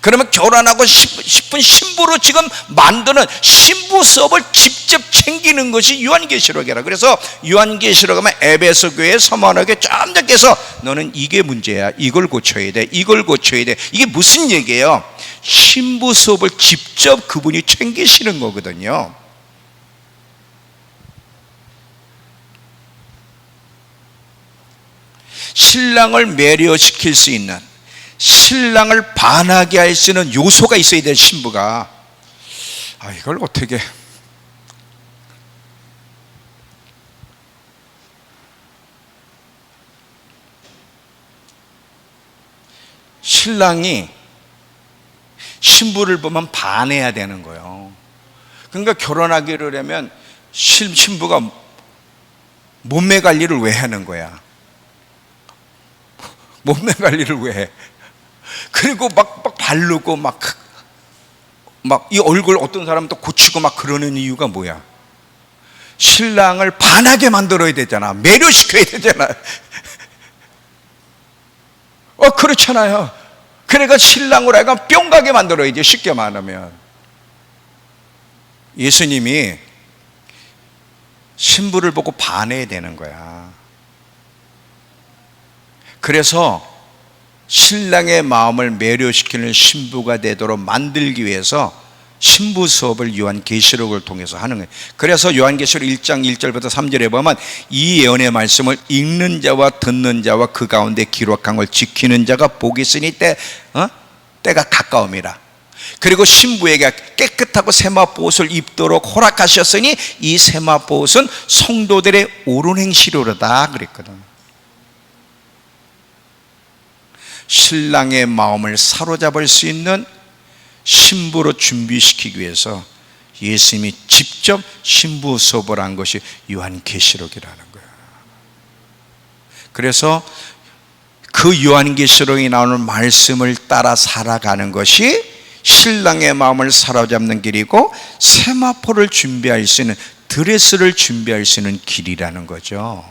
그러면 결혼하고 싶은 신부로 지금 만드는 신부 수업을 직접 챙기는 것이 요한계시록이라. 그래서 요한계시록 하면 에베소 교회 서머너교회 쫀득해서 너는 이게 문제야, 이걸 고쳐야 돼, 이걸 고쳐야 돼. 이게 무슨 얘기예요? 신부 수업을 직접 그분이 챙기시는 거거든요. 신랑을 매료시킬 수 있는, 신랑을 반하게 할 수 있는 요소가 있어야 될 신부가, 이걸 어떻게, 신랑이 신부를 보면 반해야 되는 거예요. 그러니까 결혼하기를 하면 신부가 몸매 관리를 왜 하는 거야? 몸매 관리를 왜 해? 그리고 막 바르고 막 이 얼굴 어떤 사람은 또 고치고 막 그러는 이유가 뭐야? 신랑을 반하게 만들어야 되잖아. 매료시켜야 되잖아. 그렇잖아요. 그러니까 신랑으로 하여금 뿅 가게 만들어야지, 쉽게 말하면. 예수님이 신부를 보고 반해야 되는 거야. 그래서 신랑의 마음을 매료시키는 신부가 되도록 만들기 위해서 신부 수업을 요한계시록을 통해서 하는 거예요. 그래서 요한계시록 1장 1절부터 3절에 보면 이 예언의 말씀을 읽는 자와 듣는 자와 그 가운데 기록한 걸 지키는 자가 복이 있으니 때가 가까움이라. 그리고 신부에게 깨끗하고 세마포옷을 입도록 허락하셨으니 이 세마포옷은 성도들의 옳은 행실로다 그랬거든. 신랑의 마음을 사로잡을 수 있는 신부로 준비시키기 위해서 예수님이 직접 신부 수업을 한 것이 요한계시록이라는 거예요. 그래서 그 요한계시록에 나오는 말씀을 따라 살아가는 것이 신랑의 마음을 사로잡는 길이고, 세마포를 준비할 수 있는, 드레스를 준비할 수 있는 길이라는 거죠.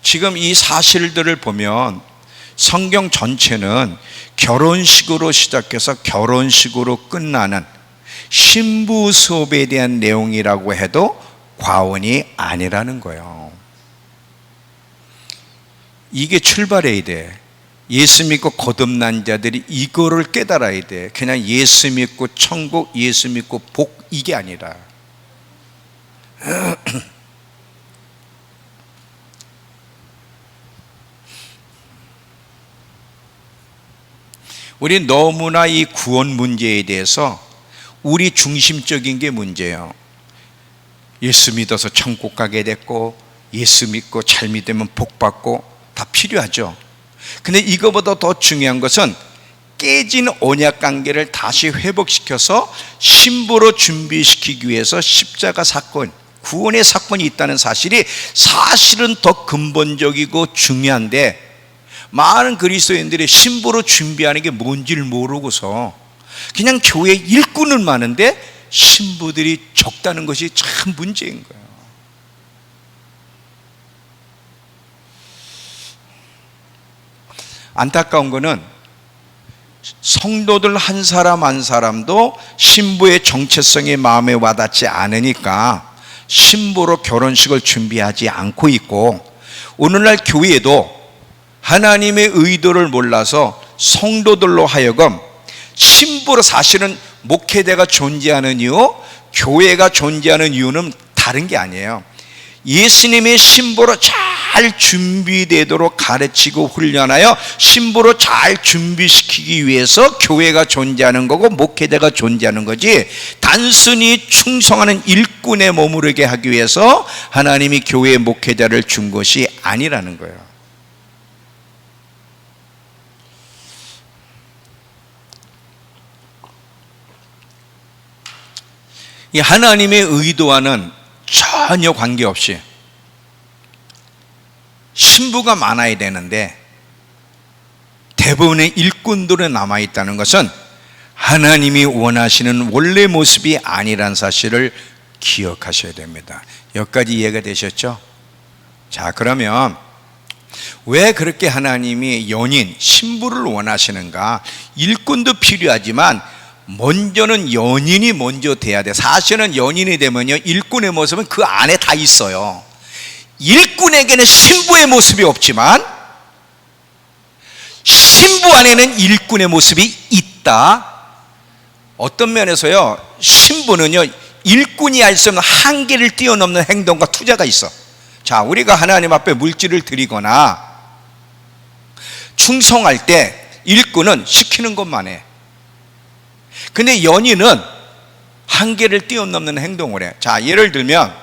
지금 이 사실들을 보면 성경 전체는 결혼식으로 시작해서 결혼식으로 끝나는 신부 수업에 대한 내용이라고 해도 과언이 아니라는 거예요. 이게 출발해야 돼. 예수 믿고 거듭난 자들이 이거를 깨달아야 돼. 그냥 예수 믿고 천국, 예수 믿고 복, 이게 아니라. 우리 너무나 이 구원 문제에 대해서 우리 중심적인 게 문제예요. 예수 믿어서 천국 가게 됐고, 예수 믿고 잘 믿으면 복 받고, 다 필요하죠. 근데 이거보다 더 중요한 것은 깨진 언약 관계를 다시 회복시켜서 신부로 준비시키기 위해서 십자가 사건, 구원의 사건이 있다는 사실이 사실은 더 근본적이고 중요한데, 많은 그리스도인들이 신부로 준비하는 게 뭔지를 모르고서 그냥 교회 일꾼은 많은데 신부들이 적다는 것이 참 문제인 거예요. 안타까운 거는 성도들 한 사람 한 사람도 신부의 정체성이 마음에 와닿지 않으니까 신부로 결혼식을 준비하지 않고 있고, 오늘날 교회도 하나님의 의도를 몰라서 성도들로 하여금 신부로, 사실은 목회자가 존재하는 이유, 교회가 존재하는 이유는 다른 게 아니에요. 예수님의 신부로 잘 준비되도록 가르치고 훈련하여 신부로 잘 준비시키기 위해서 교회가 존재하는 거고 목회자가 존재하는 거지, 단순히 충성하는 일꾼에 머무르게 하기 위해서 하나님이 교회의 목회자를 준 것이 아니라는 거예요. 이 하나님의 의도와는 전혀 관계없이 신부가 많아야 되는데 대부분의 일꾼들은 남아있다는 것은 하나님이 원하시는 원래 모습이 아니란 사실을 기억하셔야 됩니다. 여기까지 이해가 되셨죠? 자, 그러면 왜 그렇게 하나님이 연인, 신부를 원하시는가? 일꾼도 필요하지만 먼저는 연인이 먼저 돼야 돼. 사실은 연인이 되면요, 일꾼의 모습은 그 안에 다 있어요. 일꾼에게는 신부의 모습이 없지만 신부 안에는 일꾼의 모습이 있다. 어떤 면에서요, 신부는요, 일꾼이 할 수 없는 한계를 뛰어넘는 행동과 투자가 있어. 자, 우리가 하나님 앞에 물질을 드리거나 충성할 때 일꾼은 시키는 것만 해. 근데 연인은 한계를 뛰어넘는 행동을 해. 자, 예를 들면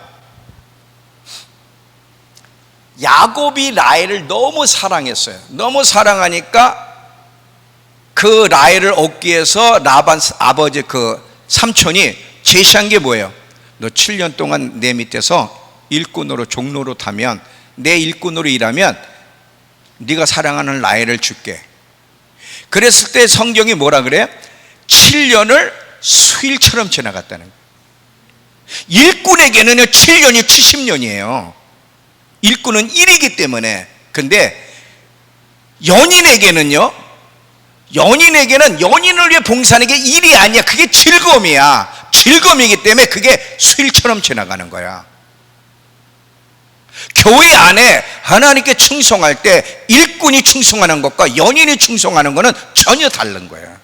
야곱이 라헬을 너무 사랑했어요. 너무 사랑하니까 그 라헬을 얻기 위해서 라반 아버지 그 삼촌이 제시한 게 뭐예요? 너 7년 동안 내 밑에서 일꾼으로 종로로 타면, 내 일꾼으로 일하면 네가 사랑하는 라헬을 줄게. 그랬을 때 성경이 뭐라 그래? 7년을 수일처럼 지나갔다는 거예요. 일꾼에게는 7년이 70년이에요. 일꾼은 일이기 때문에. 근데 연인에게는 연인을 위해 봉사하는 게 일이 아니야. 그게 즐거움이야. 즐거움이기 때문에 그게 수일처럼 지나가는 거야. 교회 안에 하나님께 충성할 때 일꾼이 충성하는 것과 연인이 충성하는 것은 전혀 다른 거야.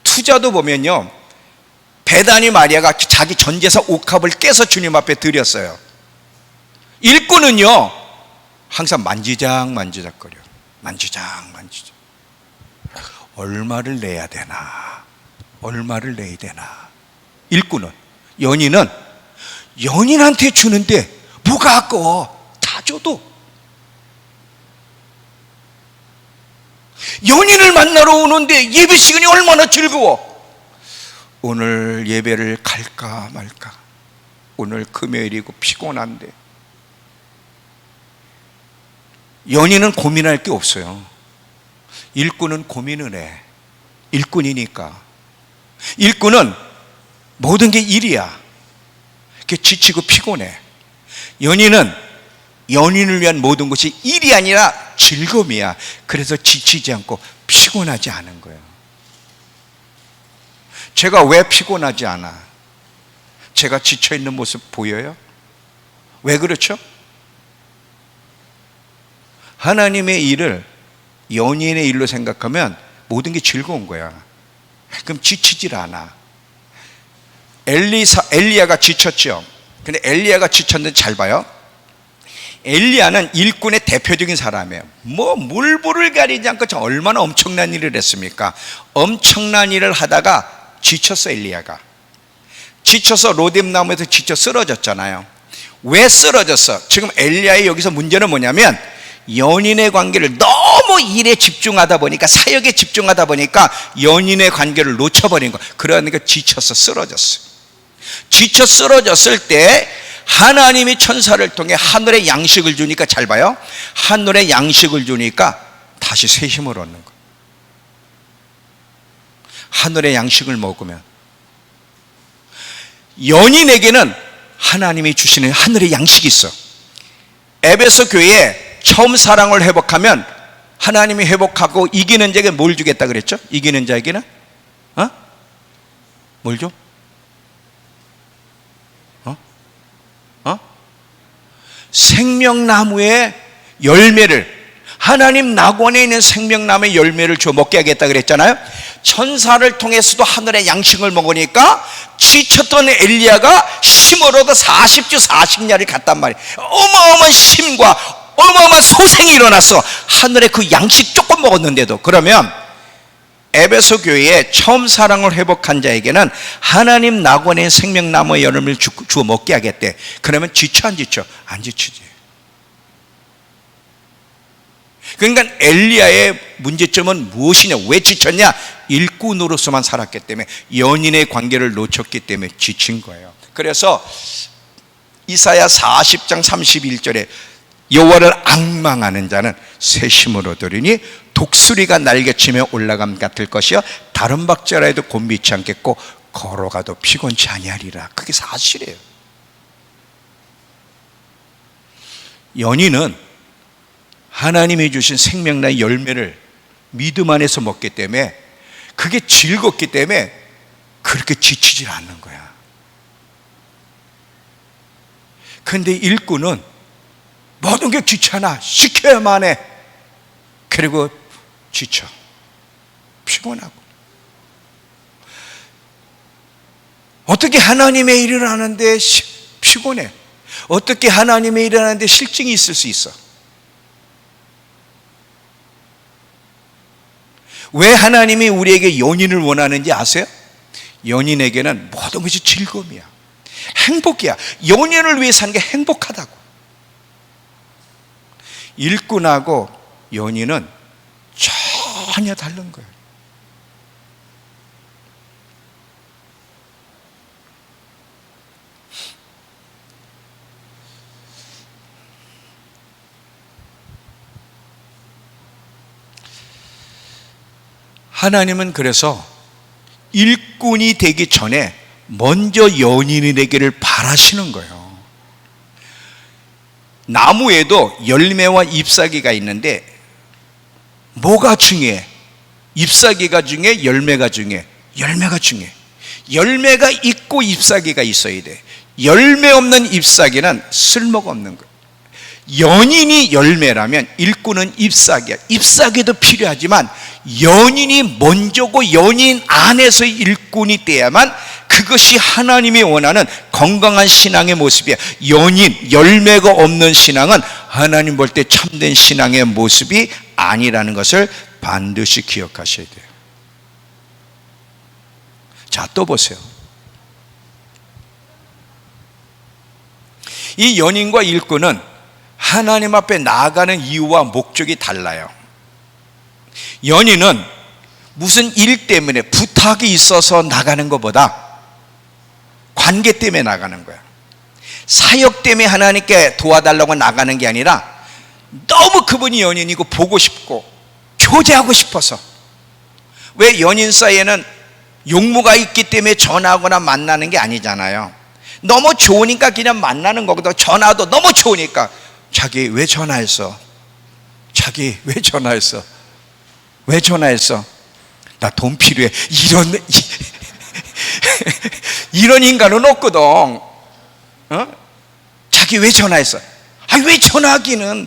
투자도 보면요, 베다니 마리아가 자기 전 재산 옥합을 깨서 주님 앞에 드렸어요. 일꾼은요, 항상 만지작거려. 만지작. 얼마를 내야 되나? 얼마를 내야 되나? 일꾼은. 연인은 연인한테 주는데 뭐가 아까워? 다 줘도. 연인을 만나러 오는데 예배 시간이 얼마나 즐거워. 오늘 예배를 갈까 말까. 오늘 금요일이고 피곤한데. 연인은 고민할 게 없어요. 일꾼은 고민을 해. 일꾼이니까. 일꾼은 모든 게 일이야. 그게 지치고 피곤해. 연인은 연인을 위한 모든 것이 일이 아니라 즐거움이야. 그래서 지치지 않고 피곤하지 않은 거예요. 제가 왜 피곤하지 않아? 제가 지쳐있는 모습 보여요? 왜 그렇죠? 하나님의 일을 연인의 일로 생각하면 모든 게 즐거운 거야. 그럼 지치질 않아. 엘리야가 지쳤죠. 근데 엘리야가 지쳤는데 잘 봐요. 엘리야는 일꾼의 대표적인 사람이에요. 물불을 가리지 않고 얼마나 엄청난 일을 했습니까? 엄청난 일을 하다가 지쳤어. 엘리야가 지쳐서 로뎀나무에서 지쳐 쓰러졌잖아요. 왜 쓰러졌어? 지금 엘리야의 여기서 문제는 뭐냐면 연인의 관계를 너무 일에 집중하다 보니까, 사역에 집중하다 보니까 연인의 관계를 놓쳐버린 거야. 그러니까 지쳐서 쓰러졌어요. 지쳐 쓰러졌을 때 하나님이 천사를 통해 하늘의 양식을 주니까, 잘 봐요, 하늘의 양식을 주니까 다시 새 힘을 얻는 거예요. 하늘의 양식을 먹으면 연인에게는 하나님이 주시는 하늘의 양식이 있어. 에베소 교회에 처음 사랑을 회복하면 하나님이 회복하고 이기는 자에게 뭘 주겠다 그랬죠? 이기는 자에게는 뭘 줘? 생명나무의 열매를, 하나님 낙원에 있는 생명나무의 열매를 줘 먹게 하겠다 그랬잖아요. 천사를 통해서도 하늘의 양식을 먹으니까 지쳤던 엘리야가 힘으로도 40주 40야를 갔단 말이에요. 어마어마한 힘과 어마어마한 소생이 일어났어. 하늘의 그 양식 조금 먹었는데도. 그러면 에베소 교회에 처음 사랑을 회복한 자에게는 하나님 낙원의 생명나무의 열매를 주어 먹게 하겠대. 그러면 지쳐 안 지쳐? 안 지치지. 그러니까 엘리야의 문제점은 무엇이냐? 왜 지쳤냐? 일꾼으로서만 살았기 때문에, 연인의 관계를 놓쳤기 때문에 지친 거예요. 그래서 이사야 40장 31절에 여호와를 앙망하는 자는 새 힘을 얻으리니 독수리가 날개치며 올라감 같을 것이요 다른 박자라 해도 곤비치 않겠고 걸어가도 피곤치 아니하리라. 그게 사실이에요. 연인은 하나님이 주신 생명나의 열매를 믿음 안에서 먹기 때문에 그게 즐겁기 때문에 그렇게 지치지 않는 거야. 그런데 일꾼은 모든 게 귀찮아, 시켜야만 해. 그리고 지쳐, 피곤하고. 어떻게 하나님의 일을 하는데 피곤해? 어떻게 하나님의 일을 하는데 실증이 있을 수 있어? 왜 하나님이 우리에게 연인을 원하는지 아세요? 연인에게는 모든 것이 즐거움이야, 행복이야. 연인을 위해 사는 게 행복하다고. 일꾼하고 연인은 전혀 다른 거예요. 하나님은 그래서 일꾼이 되기 전에 먼저 연인이 되기를 바라시는 거예요. 나무에도 열매와 잎사귀가 있는데 뭐가 중요해? 잎사귀가 중요해? 열매가 중요해? 열매가 중요해. 열매가 있고 잎사귀가 있어야 돼. 열매 없는 잎사귀는 쓸모가 없는 거예요. 연인이 열매라면 일꾼은 잎사귀야. 잎사귀도 필요하지만 연인이 먼저고 연인 안에서 일꾼이 돼야만 그것이 하나님이 원하는 건강한 신앙의 모습이야. 연인, 열매가 없는 신앙은 하나님 볼 때 참된 신앙의 모습이 아니라는 것을 반드시 기억하셔야 돼요. 자, 또 보세요. 이 연인과 일꾼은 하나님 앞에 나아가는 이유와 목적이 달라요. 연인은 무슨 일 때문에 부탁이 있어서 나가는 것보다 관계 때문에 나가는 거야. 사역 때문에 하나님께 도와달라고 나가는 게 아니라 너무 그분이 연인이고 보고 싶고 교제하고 싶어서. 왜 연인 사이에는 용무가 있기 때문에 전화하거나 만나는 게 아니잖아요. 너무 좋으니까 그냥 만나는 거거든. 전화도 너무 좋으니까. 자기 왜 전화했어? 자기 왜 전화했어? 왜 전화했어? 나 돈 필요해. 이런 인간은 없거든. 자기 왜 전화했어? 아니, 왜 전화하기는?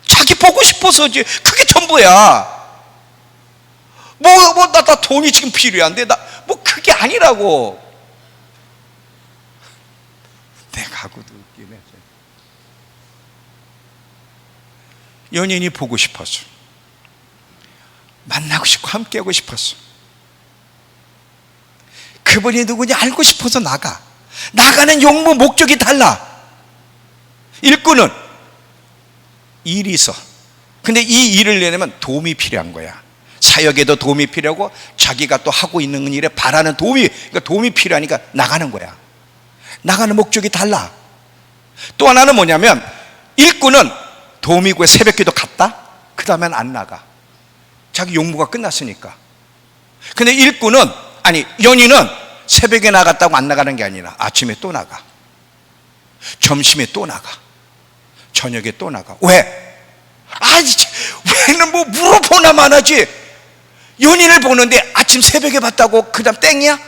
자기 보고 싶어서지. 그게 전부야. 나 돈이 지금 필요한데, 그게 아니라고. 내 가구도 웃기네. 연인이 보고 싶었어. 만나고 싶고 함께하고 싶었어. 그분이 누구냐 알고 싶어서 나가는 용무 목적이 달라. 일꾼은 일이 있어. 근데 이 일을 내려면 도움이 필요한 거야. 사역에도 도움이 필요하고 자기가 또 하고 있는 일에 바라는 도움이 필요하니까 나가는 거야. 나가는 목적이 달라. 또 하나는 뭐냐면 일꾼은 도움이 구해 새벽기도 갔다? 그 다음엔 안 나가. 자기 용무가 끝났으니까. 근데 연인은 새벽에 나갔다고 안 나가는 게 아니라 아침에 또 나가, 점심에 또 나가, 저녁에 또 나가. 왜? 왜는 뭐 물어보나만 하지. 연인을 보는데 아침 새벽에 봤다고 그 다음 땡이야?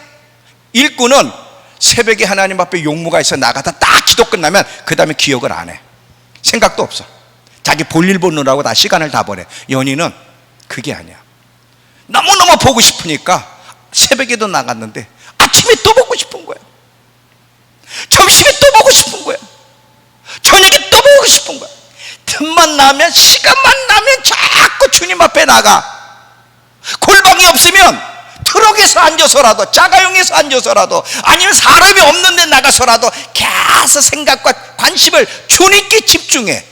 일꾼은 새벽에 하나님 앞에 용무가 있어 나가다 딱 기도 끝나면 그 다음에 기억을 안 해. 생각도 없어. 자기 볼일 보느라고 다 시간을 다 보내. 연인은 그게 아니야. 너무너무 보고 싶으니까 새벽에도 나갔는데 아침에 또 보고 싶은 거야. 점심에 또 보고 싶은 거야. 저녁에 또 보고 싶은 거야. 틈만 나면, 시간만 나면 자꾸 주님 앞에 나가. 골방이 없으면 트럭에서 앉아서라도, 자가용에서 앉아서라도, 아니면 사람이 없는 데 나가서라도 계속 생각과 관심을 주님께 집중해.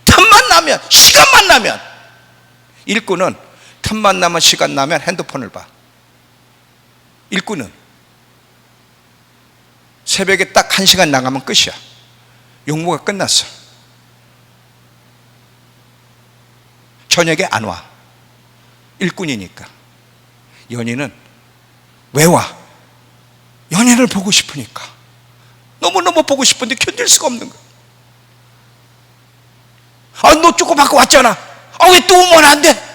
틈만 나면, 시간만 나면. 일꾼은 틈만 나면, 시간 나면 핸드폰을 봐. 일꾼은 새벽에 딱 1시간 나가면 끝이야. 용무가 끝났어. 저녁에 안 와. 일꾼이니까. 연인은 왜 와? 연인을 보고 싶으니까. 너무너무 보고 싶은데 견딜 수가 없는 거야. 너 조금 아까 왔잖아. 왜 또 오면 안 돼?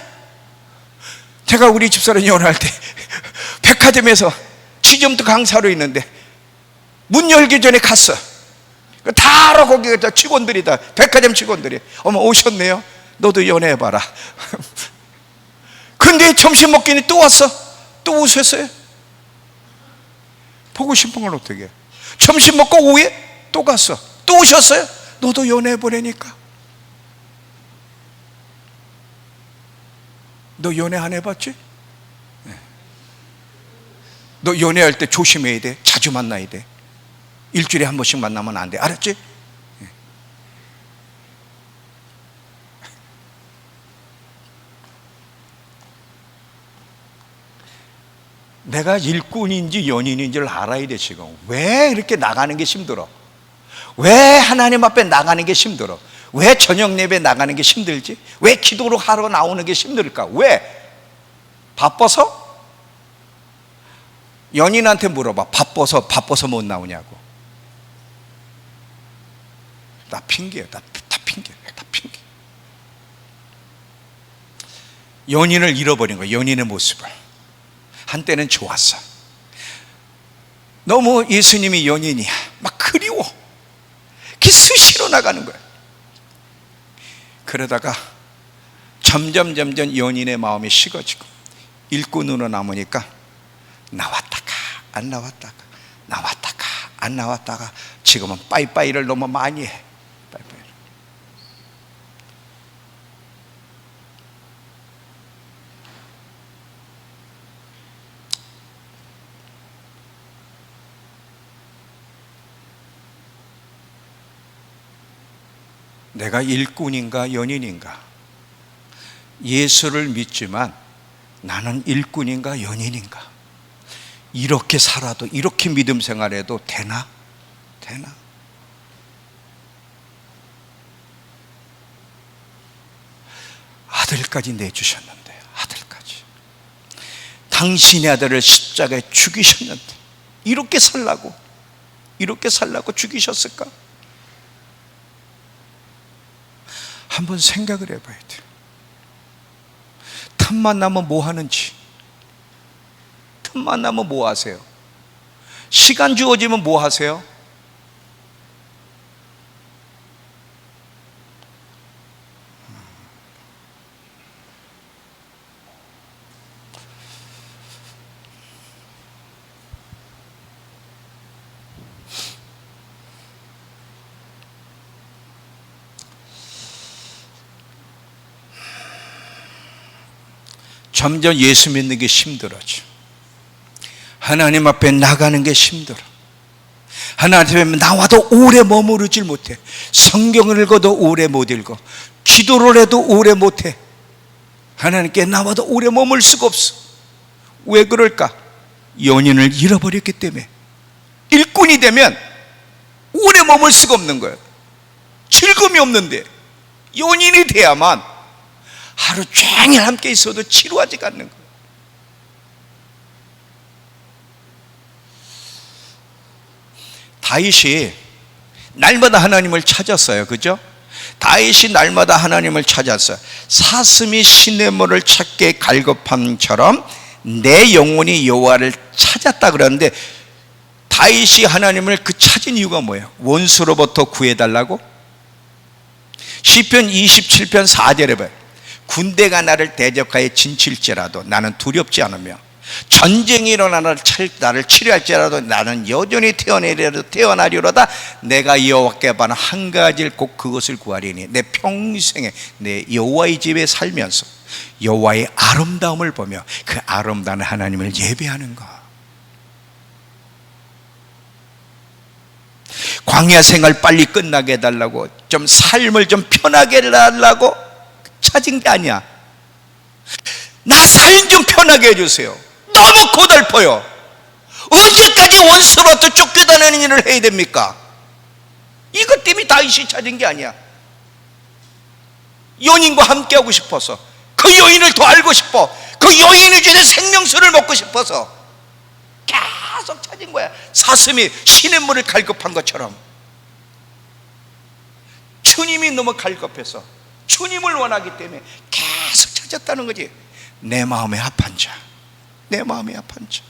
제가 우리 집사람 이혼할 때 백화점에서 지점도 강사로 있는데 문 열기 전에 갔어. 다 알아. 거기 직원들이 다, 백화점 직원들이. 어머, 오셨네요. 너도 연애해봐라. 근데 점심 먹기니 또 왔어. 또 오셨어요. 보고 싶은 건 어떻게 해? 점심 먹고 오후에 또 갔어. 또 오셨어요. 너도 연애해보라니까. 너 연애 안 해봤지? 너 연애할 때 조심해야 돼. 자주 만나야 돼. 일주일에 한 번씩 만나면 안 돼. 알았지? 내가 일꾼인지 연인인지를 알아야 돼. 지금 왜 이렇게 나가는 게 힘들어? 왜 하나님 앞에 나가는 게 힘들어? 왜 저녁 예배 나가는 게 힘들지? 왜 기도로 하러 나오는 게 힘들까? 왜? 바빠서? 연인한테 물어봐. 바빠서 못 나오냐고. 다 핑계야. 다 핑계. 다 핑계. 연인을 잃어버린 거야. 연인의 모습을. 한때는 좋았어. 너무 예수님이 연인이야. 막 그리워. 스시로 나가는 거야. 그러다가 점점 연인의 마음이 식어지고 일꾼으로 남으니까 나왔다가 안 나왔다가, 나왔다가 안 나왔다가, 지금은 빠이빠이를 너무 많이 해. 빠이빠이를. 내가 일꾼인가 연인인가? 예수를 믿지만 나는 일꾼인가 연인인가? 이렇게 살아도, 이렇게 믿음 생활해도 되나? 아들까지 내주셨는데, 아들까지. 당신의 아들을 십자가에 죽이셨는데 이렇게 살라고 죽이셨을까? 한번 생각을 해봐야 돼. 틈만 나면 뭐 하는지. 틈만 나면 뭐 하세요? 시간 주어지면 뭐 하세요? 점점 예수 믿는 게 힘들어져. 하나님 앞에 나가는 게 힘들어. 하나님 앞에 나와도 오래 머무르질 못해. 성경을 읽어도 오래 못 읽어. 기도를 해도 오래 못해. 하나님께 나와도 오래 머물 수가 없어. 왜 그럴까? 연인을 잃어버렸기 때문에. 일꾼이 되면 오래 머물 수가 없는 거예요. 즐거움이 없는데 연인이 돼야만 하루 종일 함께 있어도 지루하지가 않는 거예요. 다윗이 날마다 하나님을 찾았어요. 그죠? 다윗이 날마다 하나님을 찾아서 사슴이 시냇물을 찾게 갈급함처럼 내 영혼이 여호와를 찾았다 그러는데, 다윗이 하나님을 그 찾은 이유가 뭐예요? 원수로부터 구해달라고? 시편 27편 4절에 봐요. 군대가 나를 대적하여 진칠지라도 나는 두렵지 않으며 전쟁이 일어나 나를 치료할지라도 나는 여전히 태어나리로다. 내가 여호와께 바라는 한 가지를 꼭 그것을 구하리니 내 평생에 내 여호와의 집에 살면서 여호와의 아름다움을 보며 그 아름다운 하나님을 예배하는 것. 광야 생활 빨리 끝나게 해달라고, 좀 삶을 좀 편하게 해달라고 찾은 게 아니야. 나 삶 좀 편하게 해주세요. 너무 고달퍼요. 언제까지 원수로부터 쫓겨다니는 일을 해야 됩니까? 이것 때문에 다윗이 찾은 게 아니야. 연인과 함께하고 싶어서, 그 여인을 더 알고 싶어, 그 여인이 주는 생명수를 먹고 싶어서 계속 찾은 거야. 사슴이 시냇물을 갈급한 것처럼 주님이 너무 갈급해서 주님을 원하기 때문에 계속 찾았다는 거지. 내 마음에 합한 자, 내 마음에 합한 자.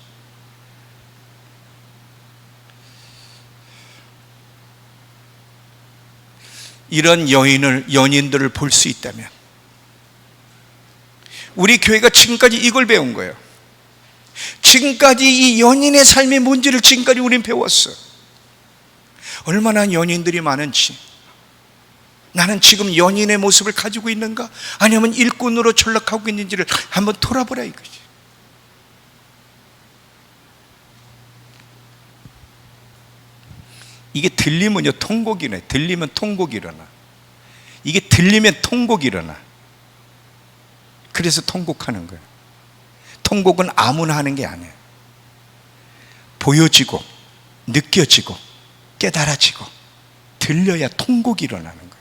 이런 연인들을 볼 수 있다면, 우리 교회가 지금까지 이걸 배운 거예요. 지금까지 이 연인의 삶이 뭔지를 지금까지 우린 배웠어. 얼마나 연인들이 많은지, 나는 지금 연인의 모습을 가지고 있는가, 아니면 일꾼으로 전락하고 있는지를 한번 돌아보라 이거지. 이게 들리면요 통곡이네. 들리면 통곡이 일어나. 이게 들리면 통곡이 일어나. 그래서 통곡하는 거예요. 통곡은 아무나 하는 게 아니에요. 보여지고 느껴지고 깨달아지고 들려야 통곡이 일어나는 거예요.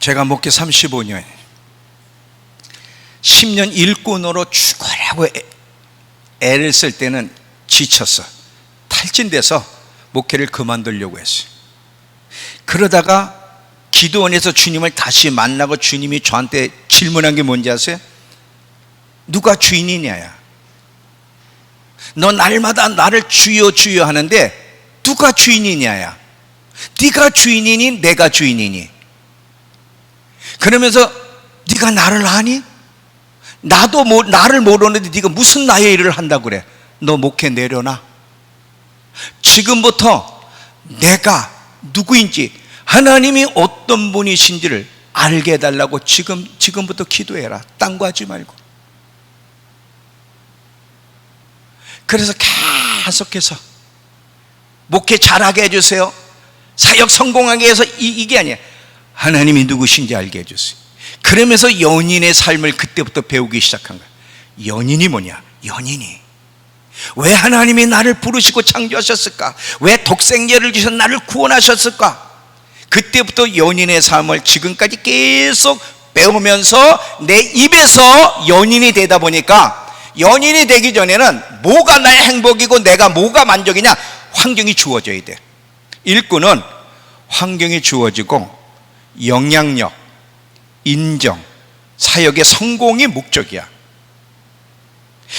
제가 목회 35년, 10년 일꾼으로 죽으라고 애를 쓸 때는 지쳤어. 탈진돼서 목회를 그만두려고 했어요. 그러다가 기도원에서 주님을 다시 만나고 주님이 저한테 질문한 게 뭔지 아세요? 누가 주인이냐야. 너 날마다 나를 주여 주여 하는데 누가 주인이냐야. 네가 주인이니 내가 주인이니? 그러면서 네가 나를 아니? 나도 나를 모르는데 네가 무슨 나의 일을 한다고 그래? 너 목회 내려놔. 지금부터 내가 누구인지, 하나님이 어떤 분이신지를 알게 해달라고 지금부터 기도해라. 딴 거 하지 말고. 그래서 계속해서 목회 잘하게 해주세요, 사역 성공하게 해서 이게 아니야. 하나님이 누구신지 알게 해주세요. 그러면서 연인의 삶을 그때부터 배우기 시작한 거야. 연인이 뭐냐? 연인이 왜 하나님이 나를 부르시고 창조하셨을까? 왜 독생자를 주셔서 나를 구원하셨을까? 그때부터 연인의 삶을 지금까지 계속 배우면서 내 입에서 연인이 되다 보니까, 연인이 되기 전에는 뭐가 나의 행복이고 내가 뭐가 만족이냐? 환경이 주어져야 돼. 일꾼은 환경이 주어지고 영향력, 인정, 사역의 성공이 목적이야.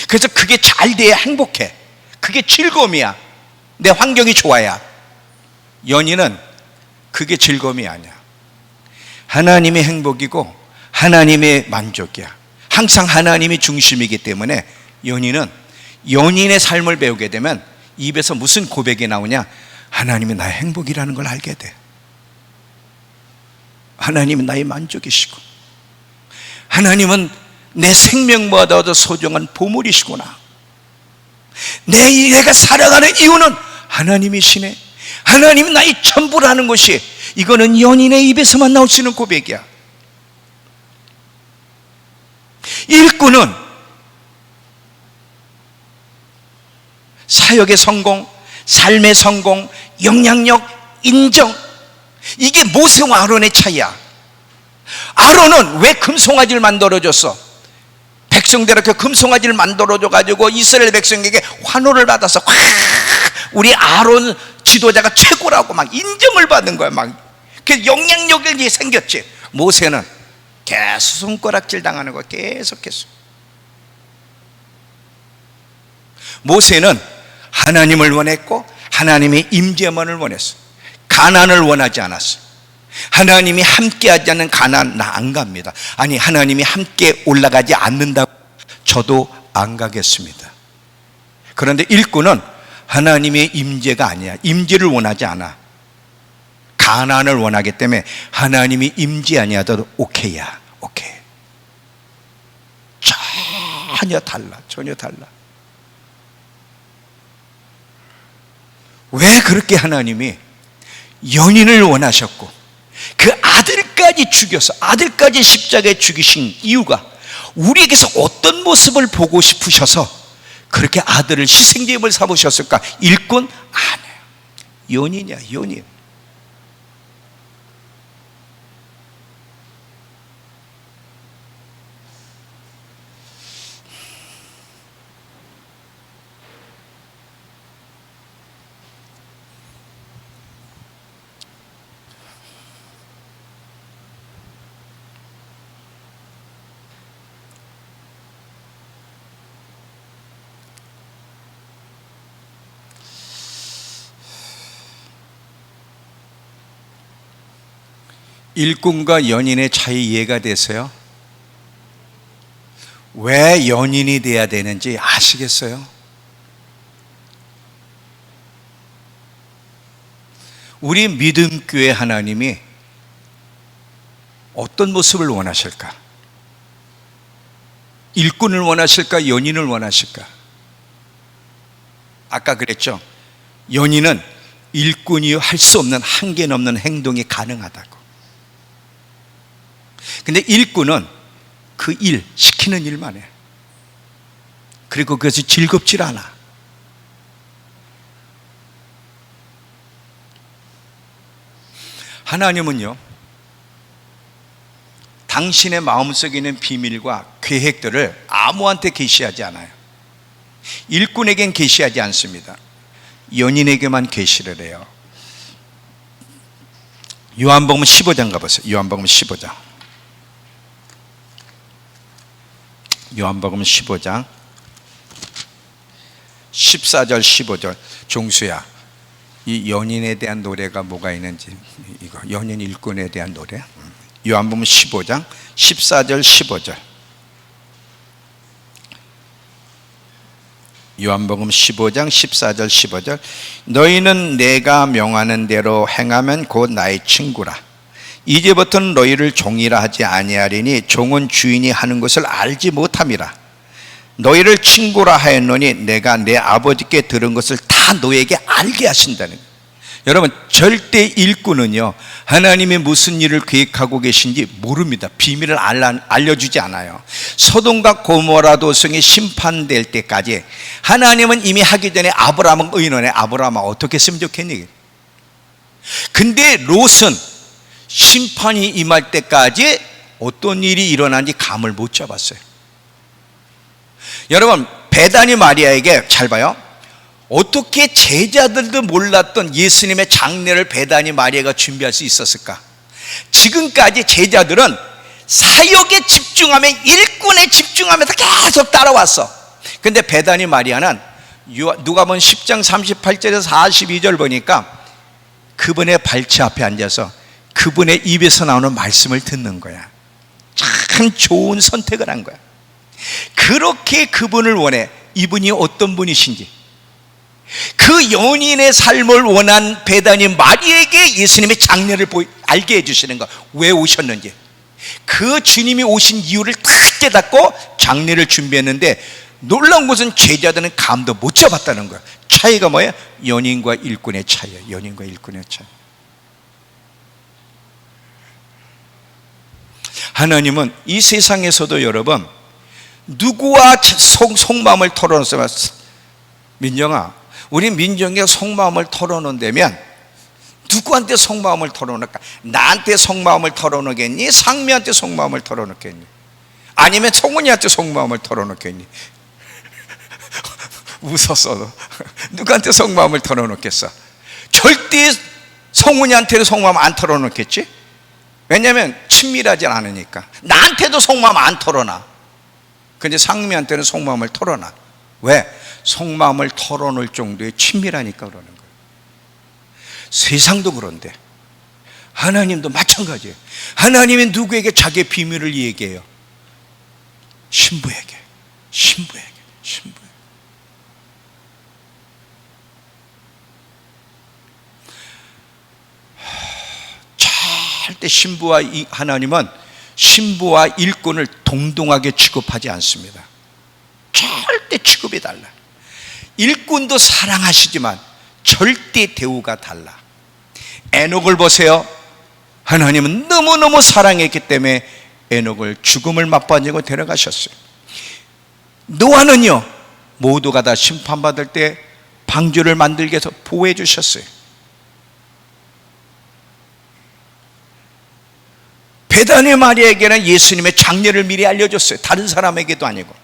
그래서 그게 잘 돼야 행복해. 그게 즐거움이야. 내 환경이 좋아야. 연인은 그게 즐거움이 아니야. 하나님의 행복이고 하나님의 만족이야. 항상 하나님이 중심이기 때문에 연인은 연인의 삶을 배우게 되면 입에서 무슨 고백이 나오냐? 하나님이 나의 행복이라는 걸 알게 돼. 하나님은 나의 만족이시고 하나님은 내 생명보다도 소중한 보물이시구나. 내가 살아가는 이유는 하나님이시네. 하나님이 나의 전부라는 것이, 이거는 연인의 입에서만 나올 수 있는 고백이야. 일꾼은 사역의 성공, 삶의 성공, 영향력, 인정. 이게 모세와 아론의 차이야. 아론은 왜 금송아지를 만들어줬어? 백성들 그 금송아지를 만들어줘가지고 이스라엘 백성에게 환호를 받아서 우리 아론 지도자가 최고라고 막 인정을 받는 거야. 막 그 영향력이 생겼지. 모세는 계속 손가락질 당하는 거 계속했어. 모세는 하나님을 원했고 하나님의 임재만을 원했어. 가나안을 원하지 않았어. 하나님이 함께하지 않는 가나안 나 안 갑니다. 아니, 하나님이 함께 올라가지 않는다고 저도 안 가겠습니다. 그런데 일꾼은 하나님의 임재가 아니야. 임재를 원하지 않아. 가나안을 원하기 때문에 하나님이 임재 아니하더라도 오케이야. 오케이. 전혀 달라. 전혀 달라. 왜 그렇게 하나님이 연인을 원하셨고 그 아들까지 죽여서 아들까지 십자가에 죽이신 이유가 우리에게서 어떤 모습을 보고 싶으셔서 그렇게 아들을 희생제물을 삼으셨을까? 일꾼? 아니에요. 연인이야. 연인. 일꾼과 연인의 차이 이해가 되세요? 왜 연인이 돼야 되는지 아시겠어요? 우리 믿음교회 하나님이 어떤 모습을 원하실까? 일꾼을 원하실까? 연인을 원하실까? 아까 그랬죠? 연인은 일꾼이 할 수 없는 한계 넘는 행동이 가능하다고. 근데 일꾼은 그 일, 시키는 일만 해. 그리고 그것이 즐겁질 않아. 하나님은요, 당신의 마음속에 있는 비밀과 계획들을 아무한테 계시하지 않아요. 일꾼에겐 계시하지 않습니다. 연인에게만 계시를 해요. 요한복음 15장 가보세요. 요한복음 15장. 요한복음 15장 14절 15절. 종수야, 이 연인에 대한 노래가 뭐가 있는지, 이거 연인 일꾼에 대한 노래. 요한복음 15장 14절 15절. 요한복음 15장 14절 15절. 너희는 내가 명하는 대로 행하면 곧 나의 친구라. 이제부터는 너희를 종이라 하지 아니하리니 종은 주인이 하는 것을 알지 못함이라. 너희를 친구라 하였노니 내가 내 아버지께 들은 것을 다 너희에게 알게 하신다는 거예요. 여러분, 절대 일꾼은요, 하나님이 무슨 일을 계획하고 계신지 모릅니다. 비밀을 알려주지 않아요. 소돔과 고모라 도성이 심판될 때까지 하나님은 이미 하기 전에 아브라함은 의논해. 아브라함아, 어떻게 했으면 좋겠니? 근데 롯은 심판이 임할 때까지 어떤 일이 일어난지 감을 못 잡았어요. 여러분, 베다니 마리아에게 잘 봐요. 어떻게 제자들도 몰랐던 예수님의 장례를 베다니 마리아가 준비할 수 있었을까? 지금까지 제자들은 사역에 집중하며 일꾼에 집중하면서 계속 따라왔어. 근데 베다니 마리아는 누가복음 10장 38절에서 42절 보니까 그분의 발치 앞에 앉아서 그분의 입에서 나오는 말씀을 듣는 거야. 참 좋은 선택을 한 거야. 그렇게 그분을 원해. 이분이 어떤 분이신지, 그 연인의 삶을 원한 베다니 마리아에게 예수님의 장례를 알게 해주시는 거. 왜 오셨는지, 그 주님이 오신 이유를 딱 깨닫고 장례를 준비했는데, 놀라운 것은 제자들은 감도 못 잡았다는 거야. 차이가 뭐야? 연인과 일꾼의 차이야. 연인과 일꾼의 차이. 하나님은 이 세상에서도 여러분, 누구와 속마음을 털어놓으면, 민정아, 우리 민정이가 속마음을 털어놓는다면 누구한테 속마음을 털어놓을까? 나한테 속마음을 털어놓겠니? 상미한테 속마음을 털어놓겠니? 아니면 성훈이한테 속마음을 털어놓겠니? 웃었어. 누구한테 속마음을 털어놓겠어? 절대 성훈이한테도 속마음 안 털어놓겠지? 왜냐하면 친밀하지 않으니까. 나한테도 속마음 안 털어놔. 근데 상미한테는 속마음을 털어놔. 왜? 속마음을 털어놓을 정도의 친밀하니까 그러는 거예요. 세상도 그런데 하나님도 마찬가지예요. 하나님이 누구에게 자기의 비밀을 얘기해요? 신부에게. 절대 하나님은 신부와 일꾼을 동등하게 취급하지 않습니다. 절대 취급이 달라. 일꾼도 사랑하시지만 절대 대우가 달라. 에녹을 보세요. 하나님은 너무너무 사랑했기 때문에 에녹을 죽음을 맛보아지고 데려가셨어요. 노아는요, 모두가 다 심판받을 때 방주를 만들게 해서 보호해 주셨어요. 베다니 마리아에게는 예수님의 장례를 미리 알려줬어요. 다른 사람에게도 아니고.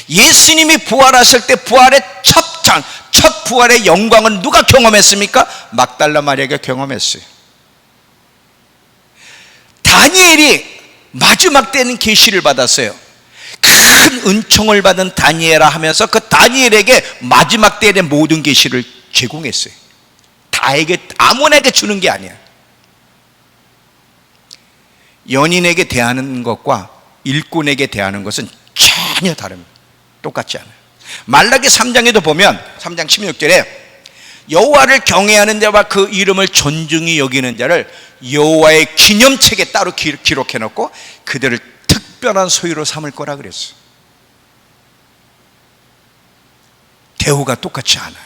예수님이 부활하실 때 부활의 첫 부활의 영광은 누가 경험했습니까? 막달라 마리아가 경험했어요. 다니엘이 마지막 때는 계시를 받았어요. 큰 은총을 받은 다니엘아 하면서 그 다니엘에게 마지막 때의 모든 계시를 제공했어요. 아무나에게 주는 게 아니야. 연인에게 대하는 것과 일꾼에게 대하는 것은 전혀 다릅니다. 똑같지 않아요. 말라기 3장에도 보면 3장 16절에 여호와를 경외하는 자와 그 이름을 존중히 여기는 자를 여호와의 기념책에 따로 기록해 놓고 그들을 특별한 소유로 삼을 거라 그랬어요. 대우가 똑같지 않아요.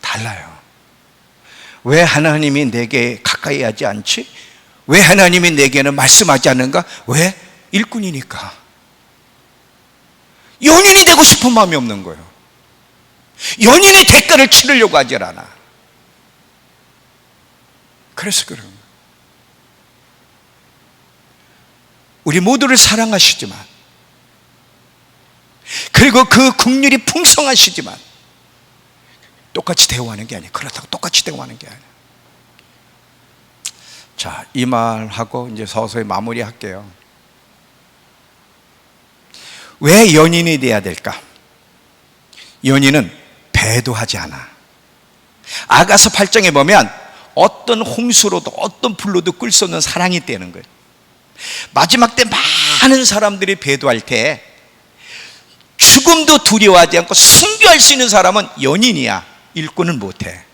달라요. 왜 하나님이 내게 가까이 하지 않지? 왜 하나님이 내게는 말씀하지 않는가? 왜? 일꾼이니까. 연인이 되고 싶은 마음이 없는 거예요. 연인의 대가를 치르려고 하지 않아. 그래서 그런 거예요. 우리 모두를 사랑하시지만, 그리고 그 긍휼이 풍성하시지만 똑같이 대우하는 게 아니에요. 그렇다고 똑같이 대우하는 게 아니에요. 자, 이 말하고 이제 서서히 마무리할게요. 왜 연인이 돼야 될까? 연인은 배도하지 않아. 아가서 8장에 보면 어떤 홍수로도 어떤 불로도 끌 수 없는 사랑이 있다는 거예요. 마지막 때 많은 사람들이 배도할 때 죽음도 두려워하지 않고 순교할 수 있는 사람은 연인이야. 일꾼은 못해.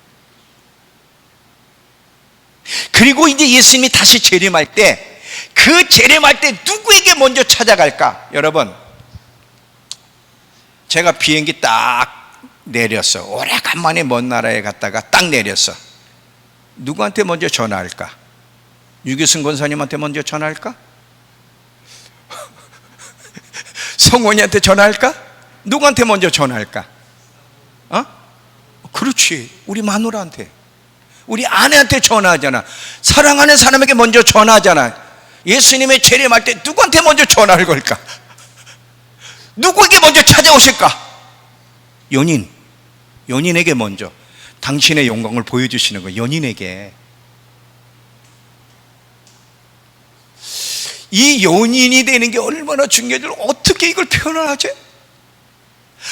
그리고 이제 예수님이 다시 재림할 때 그 재림할 때 누구에게 먼저 찾아갈까? 여러분, 제가 비행기 딱 내렸어. 오래간만에 먼 나라에 갔다가 딱 내렸어. 누구한테 먼저 전화할까? 유기승 권사님한테 먼저 전화할까? 성원이한테 전화할까? 누구한테 먼저 전화할까? 그렇지, 우리 마누라한테, 우리 아내한테 전화하잖아. 사랑하는 사람에게 먼저 전화하잖아. 예수님의 재림할 때 누구한테 먼저 전화를 걸까? 누구에게 먼저 찾아오실까? 연인에게 먼저 당신의 영광을 보여주시는 거예요. 연인에게. 이 연인이 되는 게 얼마나 중요한지 어떻게 이걸 표현을 하지?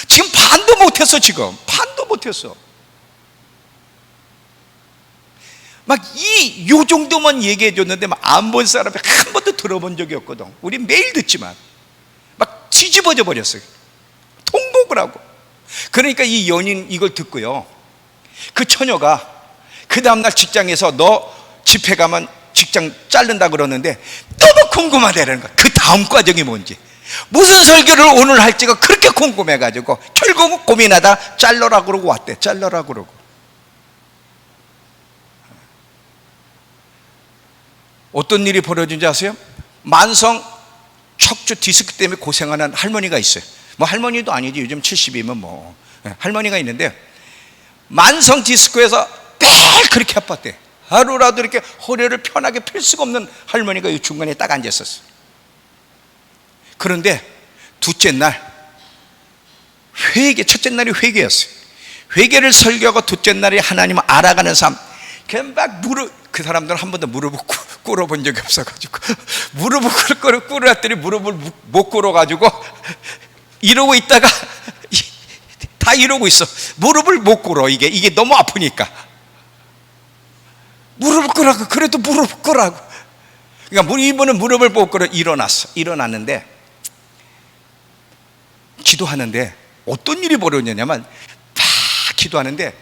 지금 반도 못했어. 반도 못했어. 요 정도만 얘기해 줬는데 안 본 사람이 한 번도 들어본 적이 없거든. 우리 매일 듣지만 막 뒤집어져 버렸어요. 통곡을 하고. 그러니까 이 연인 이걸 듣고요, 그 처녀가 그 다음날 직장에서 너 집회 가면 직장 자른다 그러는데 너무 궁금하다는 거야. 그 다음 과정이 뭔지, 무슨 설교를 오늘 할지가 그렇게 궁금해가지고 결국은 고민하다 잘라라 그러고 왔대. 잘라라 그러고. 어떤 일이 벌어진지 아세요? 만성 척추 디스크 때문에 고생하는 할머니가 있어요. 뭐 할머니도 아니지, 요즘 70이면 뭐 할머니가 있는데, 만성 디스크에서 매일 그렇게 아팠대. 하루라도 이렇게 허리를 편하게 펼 수가 없는 할머니가 이 중간에 딱 앉았었어. 그런데 둘째 날 회개, 첫째 날이 회개였어요. 회개를 설교하고 둘째 날이 하나님을 알아가는 삶. 그냥 막 그 사람들은 한 번도 무릎을 꿇어본 적이 없어가지고 무릎을 꿇었더니 무릎을 못 꿇어가지고 이러고 있다가 다 이러고 있어. 무릎을 못 꿇어. 이게 너무 아프니까 무릎을 꿇으라고. 그래도 무릎을 꿇으라고. 그러니까 이분은 무릎을 못 꿇어. 일어났는데 기도하는데 어떤 일이 벌어졌냐면, 다 기도하는데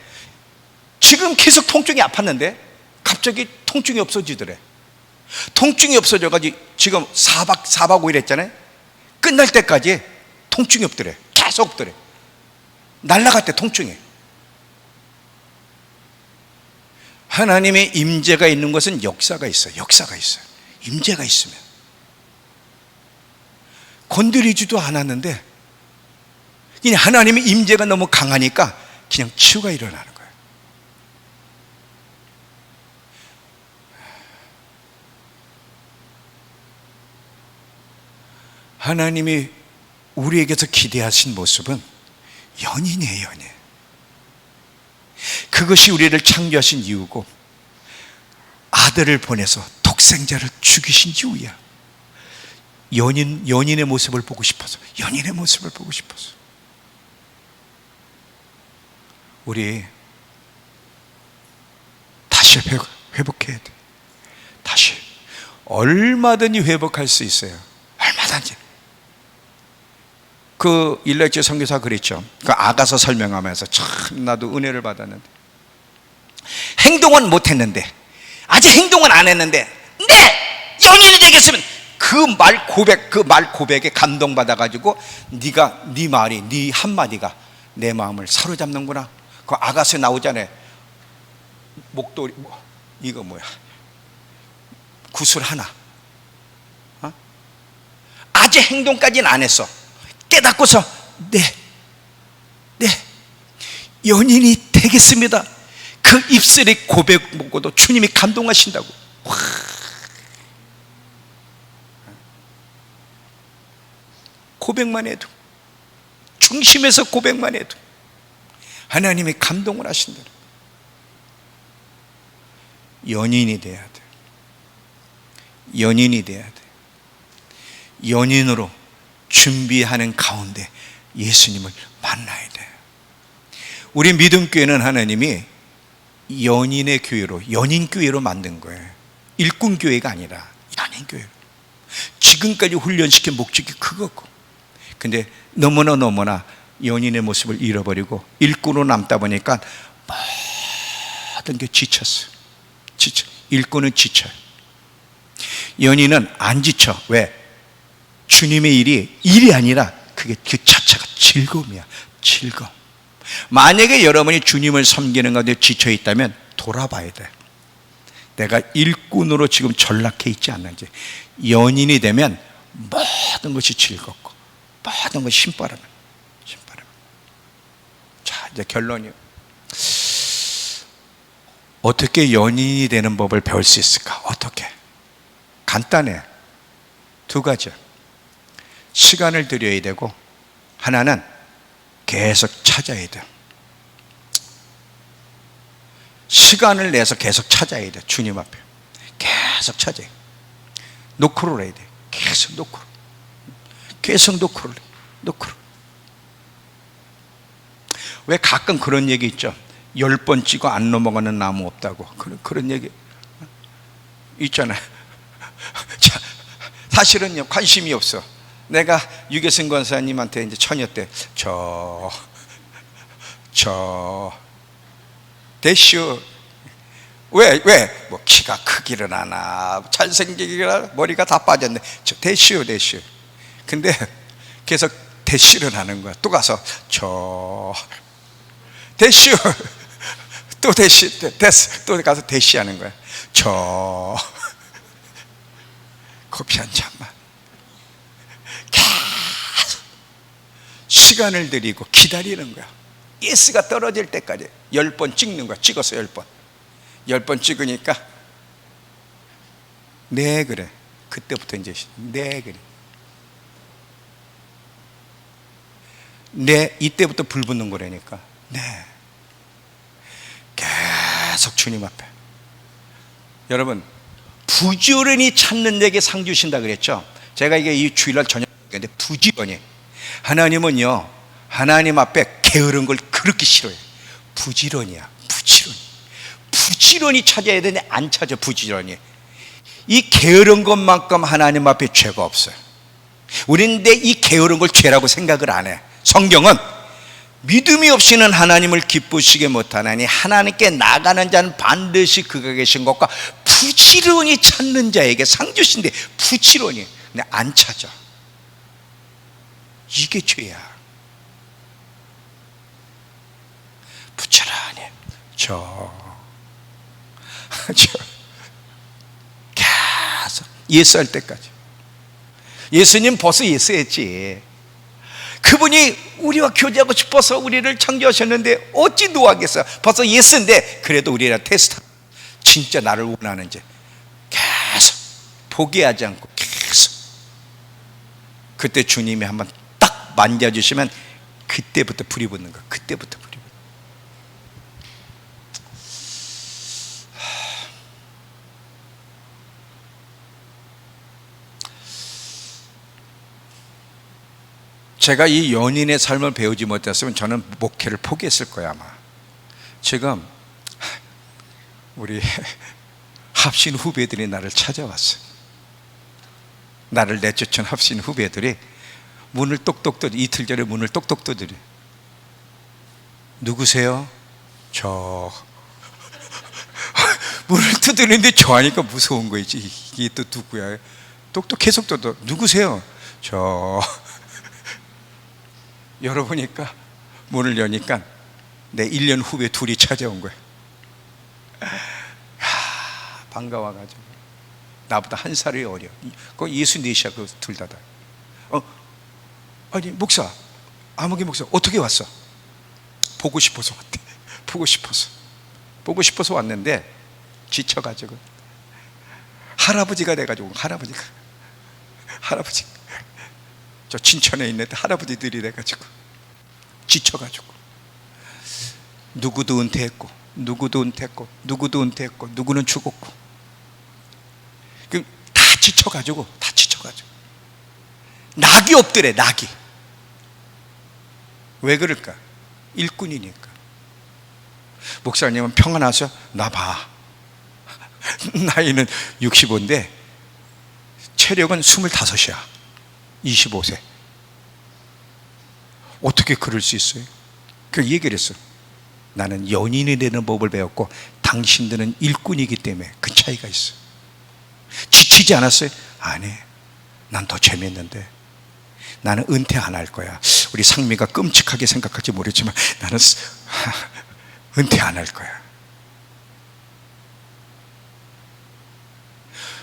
지금 계속 통증이 아팠는데 갑자기 통증이 없어지더래. 통증이 없어져가지고 지금 4박 5일 했잖아요. 끝날 때까지 통증이 없더래. 계속 없더래. 날라갔대, 통증이. 하나님의 임재가 있는 것은 역사가 있어요. 역사가 있어요. 임재가 있으면. 건드리지도 않았는데 그냥 하나님의 임재가 너무 강하니까 그냥 치유가 일어나는 거예요. 하나님이 우리에게서 기대하신 모습은 연인이에요, 연인. 그것이 우리를 창조하신 이유고, 아들을 보내서 독생자를 죽이신 이유야. 연인의 모습을 보고 싶어서, 연인의 모습을 보고 싶어서. 우리 다시 회복해야 돼. 다시 얼마든지 회복할 수 있어요. 얼마든지. 그 일렉지 선교사 그랬죠. 그 아가서 설명하면서 참 나도 은혜를 받았는데, 행동은 못했는데, 아직 행동은 안 했는데, 네 연인이 되겠으면, 그 말 고백에 감동받아가지고 네 말이, 네 한마디가 내 마음을 사로잡는구나. 그 아가서에 나오잖아요. 목도리, 이거 뭐야, 구슬 하나. 아직 행동까지는 안 했어. 깨닫고서 네 연인이 되겠습니다. 그 입술의 고백 보고도 주님이 감동하신다고. 와. 고백만 해도, 중심에서 고백만 해도 하나님이 감동을 하신다. 연인이 돼야 돼. 연인이 돼야 돼. 연인으로 준비하는 가운데 예수님을 만나야 돼. 우리 믿음교회는 하나님이 연인의 교회로, 연인교회로 만든 거예요. 일꾼교회가 아니라 연인교회로. 지금까지 훈련시킨 목적이 그거고, 근데 너무나 연인의 모습을 잃어버리고 일꾼으로 남다 보니까 모든 게 지쳤어. 일꾼은 지쳐요. 연인은 안 지쳐. 왜? 주님의 일이 아니라 그게 그 자체가 즐거움이야. 즐거움. 만약에 여러분이 주님을 섬기는 가운데 지쳐 있다면 돌아봐야 돼. 내가 일꾼으로 지금 전락해 있지 않는지. 연인이 되면 모든 것이 즐겁고 모든 것이 신바람. 자, 이제 결론이요. 어떻게 연인이 되는 법을 배울 수 있을까? 어떻게? 간단해. 두 가지. 시간을 들여야 되고, 하나는 계속 찾아야 돼. 시간을 내서 계속 찾아야 돼. 주님 앞에 계속 찾아야 돼. 노크를 해야 돼. 계속 노크를. 계속 노크를. 왜 가끔 그런 얘기 있죠. 10번 찍어 안 넘어가는 나무 없다고. 그런 얘기 있잖아요. 자, 사실은요, 관심이 없어. 내가 유계승 권사님한테 이제 처녀 때 대슈 왜? 뭐 키가 크기를 하나, 잘생기기라, 머리가 다 빠졌네. 대슈. 근데 계속 대시를 하는 거야. 또 가서 대슈, 또 대시, 됐어. 또 가서 대시하는 거야. 커피 한 잔만. 계속 시간을 들이고 기다리는 거야. 예스가 떨어질 때까지 10번 찍는 거야. 찍어서 10번. 10번 찍으니까 네 그래. 그때부터 이제 네 그래. 네, 이때부터 불 붙는 거라니까. 네. 계속 주님 앞에. 여러분, 부지런히 찾는 자에게 상 주신다 그랬죠. 제가 이게 이 주일날 저녁 근데 부지런히, 하나님은요 하나님 앞에 게으른 걸 그렇게 싫어해요. 부지런히야. 부지런히 찾아야 되는데 안 찾아. 부지런히. 이 게으른 것만큼 하나님 앞에 죄가 없어요. 우리는 근데 이 게으른 걸 죄라고 생각을 안 해. 성경은 믿음이 없이는 하나님을 기쁘시게 못하나니 하나님께 나가는 자는 반드시 그가 계신 것과 부지런히 찾는 자에게 상 주신대. 부지런히. 근데 안 찾아. 이게 죄야. 부지런히 계속 예수할 때까지. 예수님 벌써 예수했지. 그분이 우리와 교제하고 싶어서 우리를 창조하셨는데 어찌 노하겠어요. 벌써 예수인데 그래도 우리랑 테스트. 진짜 나를 원하는지 계속 포기하지 않고 계속. 그때 주님이 한번 딱 만져주시면 그때부터 불이 붙는 거야. 그때부터 불이 붙는 거야. 제가 이 연인의 삶을 배우지 못했으면 저는 목회를 포기했을 거야 아마. 지금 우리 합신 후배들이 나를 찾아왔어요. 나를 내쫓은 합신 후배들이 문을 똑똑 두드려. 이틀 전에 문을 똑똑 두드려. 누구세요? 저. 문을 두드리는데 저 하니까 무서운 거지. 이게 또 누구야? 똑똑 계속 두드려. 누구세요? 저. 열어보니까 문을 여니까 내 1년 후배 둘이 찾아온 거야. 반가워가지고. 나보다 한 살이 어려. 그거 64이야 그 둘 다. 아니 목사, 아무개 목사 어떻게 왔어? 보고 싶어서 왔대. 보고 싶어서 왔는데 지쳐가지고 할아버지가 돼가지고. 할아버지 저 진천에 있는데 할아버지들이 돼가지고 지쳐가지고 누구도 은퇴했고 누구는 죽었고 다 지쳐가지고 낙이 없더래. 낙이. 왜 그럴까? 일꾼이니까. 목사님은 평안하셔? 나 봐. 나이는 65인데 체력은 25이야 25세. 어떻게 그럴 수 있어요? 그 얘기를 했어. 나는 연인이 되는 법을 배웠고 당신들은 일꾼이기 때문에 그 차이가 있어. 지치지 않았어요? 아니, 난 더 재밌는데. 나는 은퇴 안 할 거야. 우리 상미가 끔찍하게 생각할지 모르지만 나는 은퇴 안 할 거야.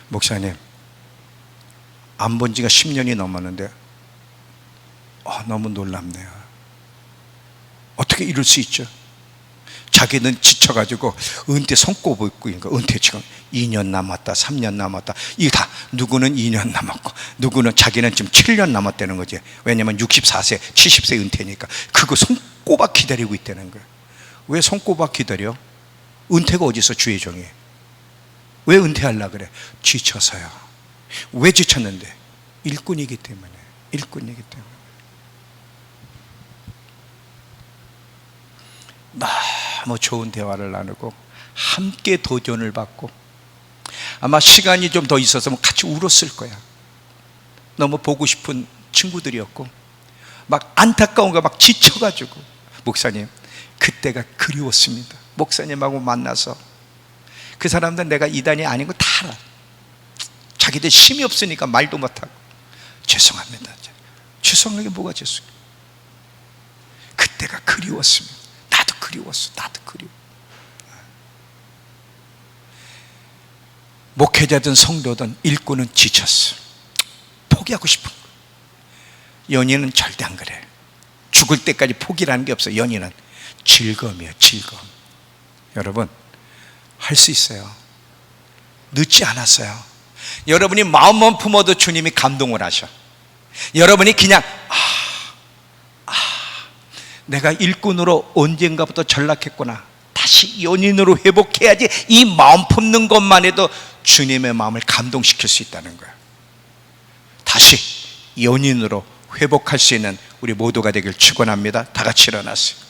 목사님, 안 본 지가 10년이 넘었는데 너무 놀랍네요. 어떻게 이럴 수 있죠? 자기는 지쳐가지고 은퇴 손꼽고 있고, 은퇴 지금 2년 남았다 3년 남았다. 이게 다 누구는 2년 남았고 누구는 자기는 지금 7년 남았다는 거지. 왜냐면 64세 70세 은퇴니까. 그거 손꼽아 기다리고 있다는 거예요. 왜 손꼽아 기다려? 은퇴가 어디서 주의 종이에요? 왜 은퇴하려고 그래? 지쳐서요. 왜 지쳤는데? 일꾼이기 때문에. 너무 좋은 대화를 나누고 함께 도전을 받고, 아마 시간이 좀 더 있었으면 같이 울었을 거야. 너무 보고 싶은 친구들이었고 막 안타까운 거 막 지쳐가지고. 목사님, 그때가 그리웠습니다. 목사님하고 만나서. 그 사람들은 내가 이단이 아닌 거 다 알아. 자기들 힘이 없으니까 말도 못하고. 죄송합니다. 죄송한 게 뭐가 죄송해요? 그때가 그리웠습니다. 나도 그리워. 목회자든 성도든 일꾼은 지쳤어. 포기하고 싶은 거예요. 연인은 절대 안 그래. 죽을 때까지 포기라는 게 없어요. 연인은 즐거움이에요. 즐거움. 여러분, 할 수 있어요. 늦지 않았어요. 여러분이 마음만 품어도 주님이 감동을 하셔. 여러분이 그냥 내가 일꾼으로 언젠가부터 전락했구나, 다시 연인으로 회복해야지, 이 마음 품는 것만 해도 주님의 마음을 감동시킬 수 있다는 거예요. 다시 연인으로 회복할 수 있는 우리 모두가 되길 축원합니다. 다 같이 일어나세요.